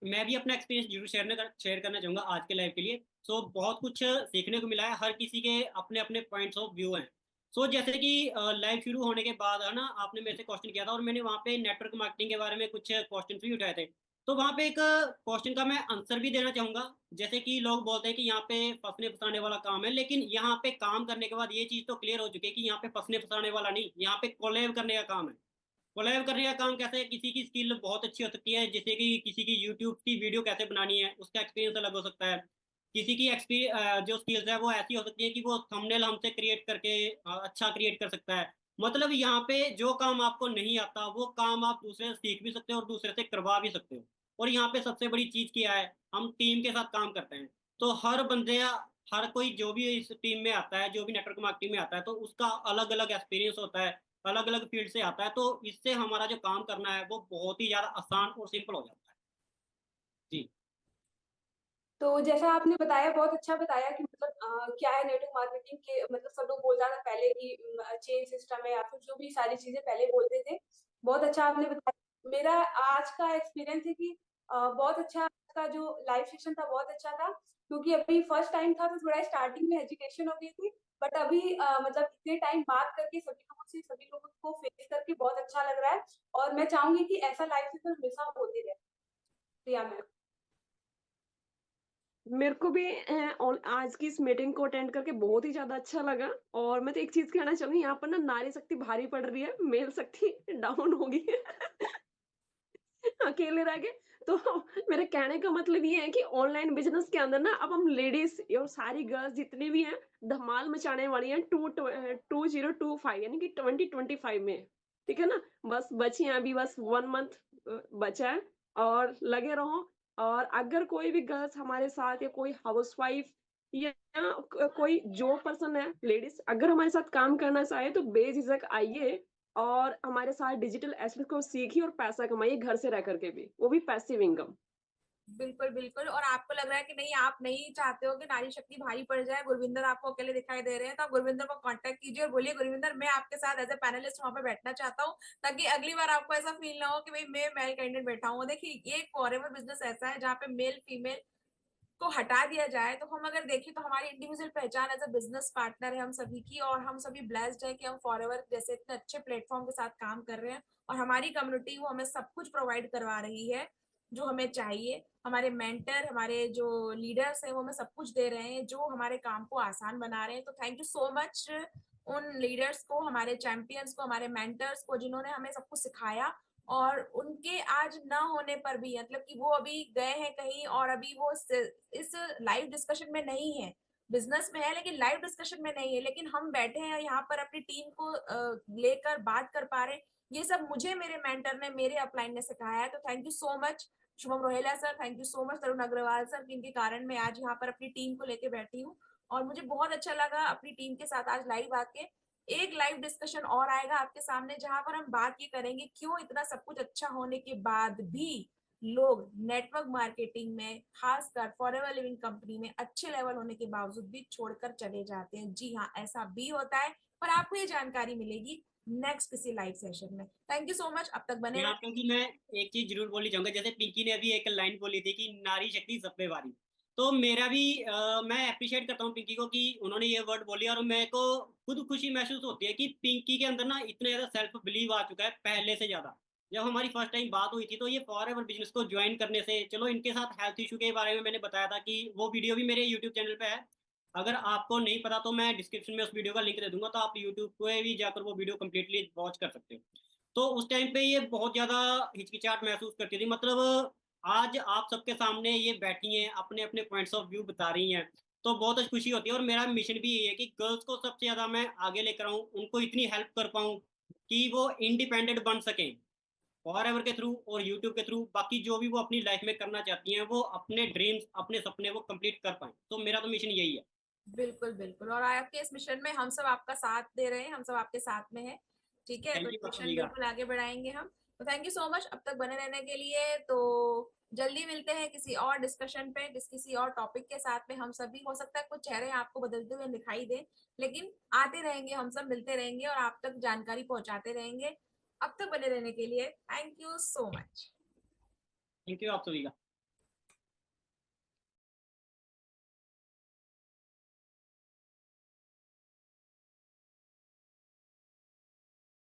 मैं भी अपना एक्सपीरियंस जरूर शेयर करना चाहूँगा आज के लाइव के लिए। सो बहुत कुछ सीखने को मिला है, हर किसी के अपने अपने पॉइंट्स ऑफ व्यू हैं। सो जैसे कि लाइव शुरू होने के बाद है ना, आपने मेरे से क्वेश्चन किया था और मैंने वहाँ पे नेटवर्क मार्केटिंग के बारे में कुछ क्वेश्चन भी उठाए थे। तो वहाँ पे एक क्वेश्चन का मैं आंसर भी देना चाहूँगा। जैसे कि लोग बोलते हैं कि यहाँ पे फंसने फंसाने वाला काम है, लेकिन यहाँ पे काम करने के बाद ये चीज़ तो क्लियर हो चुकी है कि यहाँ पे फंसने फंसाने वाला नहीं, यहाँ पे कोलैब करने का काम है। कोलैब करने का काम कैसे है, किसी की स्किल बहुत अच्छी हो सकती है, जैसे कि किसी की यूट्यूब की वीडियो कैसे बनानी है, उसका एक्सपीरियंस अलग हो सकता है। किसी की जो स्किल्स है वो ऐसी हो सकती है कि वो थंबनेल हमसे क्रिएट करके अच्छा क्रिएट कर सकता है। मतलब यहाँ पे जो काम आपको नहीं आता वो काम आप दूसरे से सीख भी सकते हो और दूसरे से करवा भी सकते हो। और यहाँ पे सबसे बड़ी चीज़ क्या है, हम टीम के साथ काम करते हैं। तो हर बंदे हर कोई जो भी इस टीम में आता है, जो भी नेटवर्क मार्केटिंग में आता है, तो उसका अलग अलग एक्सपीरियंस होता है, अलग अलग फील्ड से आता है। तो इससे हमारा जो काम करना है वो बहुत ही ज़्यादा आसान और सिंपल हो जाता है। जी। तो जैसा आपने बताया, बहुत अच्छा बताया कि मतलब क्या है नेटवर्क मार्केटिंग के, मतलब सब लोग बोलता था पहले कि चेन सिस्टम है या फिर जो भी सारी चीजें पहले बोलते थे। बहुत अच्छा आपने बताया। मेरा आज का एक्सपीरियंस है कि बहुत अच्छा आपका जो लाइव सेशन था बहुत अच्छा था, क्योंकि अभी फर्स्ट टाइम था तो थोड़ा स्टार्टिंग में एजुकेशन हो गई थी। बट अभी मतलब इतने टाइम बात करके सभी लोगों को फेस करके बहुत अच्छा लग रहा है। और मैं चाहूंगी कि ऐसा लाइव सेशन हमेशा होते रहे। प्रिया मैम। मेरे को भी आज की इस मीटिंग को अटेंड करके बहुत ही ज़्यादा अच्छा लगा। और मैं तो एक चीज़ कहना चाहूँगी, यहाँ पर ना नारी शक्ति भारी पड़ रही है, मेल शक्ति डाउन हो गई है। अकेले रह गए। तो मेरे कहने का मतलब ये है कि ऑनलाइन बिज़नेस के अंदर ना अब हम लेडीज़ और सारी गर्ल्स जितनी भी हैं, धमाल मचाने वाली हैं 2025 यानी कि 2025 में। ठीक है ना? बस बची हैं अभी बस 1 मंथ बचा है और लगे रहो। और अगर कोई भी गर्ल्स हमारे साथ या कोई हाउसवाइफ या कोई जॉब पर्सन है, लेडीज़ अगर हमारे साथ काम करना चाहे तो बेझिझक आइए और हमारे साथ डिजिटल एसेट को सीखिए और पैसा कमाइए घर से रह करके भी, वो भी पैसिव इनकम। बिल्कुल, बिल्कुल। और आपको लग रहा है कि नहीं, आप नहीं चाहते हो कि नारी शक्ति भारी पड़ जाए, गुरविंदर आपको अकेले दिखाई दे रहे हैं, तो आप गुरविंदर को कांटेक्ट कीजिए और बोलिए गुरविंदर मैं आपके साथ एज़ अ पैनलिस्ट वहाँ पे बैठना चाहता हूँ, ताकि अगली बार आपको ऐसा फील ना हो कि भई मैं मेल कैंडिडेट बैठा हूँ। देखिए, ये एक फॉरएवर बिज़नेस ऐसा है जहाँ पे मेल फीमेल को हटा दिया जाए, तो हम अगर देखें तो हमारी इंडिविजुअल पहचान एज़ अ बिज़नेस पार्टनर है हम सभी की, और हम सभी ब्लेस्ड हैं कि हम फॉरएवर जैसे इतने अच्छे प्लेटफ़ॉर्म के साथ काम कर रहे हैं और हमारी कम्युनिटी वो हमें सब कुछ प्रोवाइड करवा रही है, जो हमें चाहिए। हमारे मेंटर, हमारे जो लीडर्स हैं, वो हमें सब कुछ दे रहे हैं, जो हमारे काम को आसान बना रहे हैं। तो थैंक यू सो मच उन लीडर्स को, हमारे चैंपियंस को, हमारे मेंटर्स को, जिन्होंने हमें सब कुछ सिखाया। और उनके आज ना होने पर भी, मतलब कि वो अभी गए हैं कहीं और अभी वो इस लाइव डिस्कशन में नहीं है, बिजनेस में है लेकिन लाइव डिस्कशन में नहीं है, लेकिन हम बैठे हैं यहाँ पर अपनी टीम को लेकर बात कर पा रहे हैं। ये सब मुझे मेरे मेंटर ने, मेरे अपलाइन ने सिखाया है। तो thank you so much Shubham Rohela sir, thank you so much Tarun Agarwal sir, जिनके कारण मैं आज यहाँ पर अपनी टीम को लेके बैठी हूँ। और मुझे बहुत अच्छा लगा अपनी टीम के साथ आज लाइव आके। एक लाइव डिस्कशन और आएगा आपके सामने, जहां पर हम बात ये करेंगे क्यों इतना सब कुछ अच्छा होने के बाद भी लोग नेटवर्क मार्केटिंग में, खासकर फॉरएवर लिविंग कंपनी में अच्छे लेवल होने के बावजूद भी छोड़कर चले जाते हैं। जी हाँ, ऐसा भी होता है, पर आपको ये जानकारी मिलेगी नेक्स्ट किसी लाइव सेशन में। थैंक यू सो मच, अब तक बने यहाँ रहे। पे कि मैं एक चीज जरूर बोलनी चाहूंगा, जैसे पिंकी ने अभी एक लाइन बोली थी कि नारी शक्ति सब पे भारी। तो मेरा भी मैं अप्रिशिएट करता हूँ पिंकी को कि उन्होंने ये वर्ड बोली, और मेरे को खुद खुशी महसूस होती है कि पिंकी के अंदर ना इतना ज्यादा सेल्फ बिलीव आ चुका है पहले से ज्यादा। जब हमारी फर्स्ट टाइम बात हुई थी तो ये फॉरएवर बिजनेस को ज्वाइन करने से, चलो इनके साथ हेल्थ इशू के बारे में मैंने बताया था कि वो वीडियो भी मेरे यूट्यूब चैनल पे है। अगर आपको नहीं पता तो मैं डिस्क्रिप्शन में उस वीडियो का लिंक दे दूंगा, तो आप यूट्यूब पे भी जाकर वो वीडियो कंप्लीटली वॉच कर सकते हो। तो उस टाइम पे ये बहुत ज़्यादा हिचकिचाहट महसूस करती थी। मतलब आज आप सबके सामने ये बैठी हैं, अपने अपने पॉइंट्स ऑफ व्यू बता रही हैं, तो बहुत अच्छी खुशी होती है। और मेरा मिशन भी ये है कि गर्ल्स को सबसे ज़्यादा मैं आगे लेकर आऊँ, उनको इतनी हेल्प कर पाऊँ कि वो इंडिपेंडेंट बन सकें फॉरएवर के थ्रू और यूट्यूब के थ्रू। बाकी जो भी वो अपनी लाइफ में करना चाहती हैं, वो अपने ड्रीम्स, अपने सपने वो कंप्लीट कर पाएँ। तो मेरा तो मिशन यही है। बिल्कुल, बिल्कुल। और आपके इस मिशन में हम सब आपका साथ दे रहे हैं, हम सब आपके साथ में हैं। ठीक है? तो थैंक ये यू आप मिशन सभी का। बिल्कुल आगे बढ़ाएँगे हम। तो थैंक यू सो मच अब तक बने रहने के लिए। तो जल्दी मिलते हैं किसी और डिस्कशन पे, किसी और टॉपिक के साथ में। हम सभी, हो सकता है कुछ चेहरे आपको बदलते हुए दिखाई दें, लेकिन आते रहेंगे, हम सब मिलते रहेंगे और आप तक जानकारी पहुँचाते रहेंगे। अब तक बने रहने के लिए thank you so much. Thank you आप सभी का।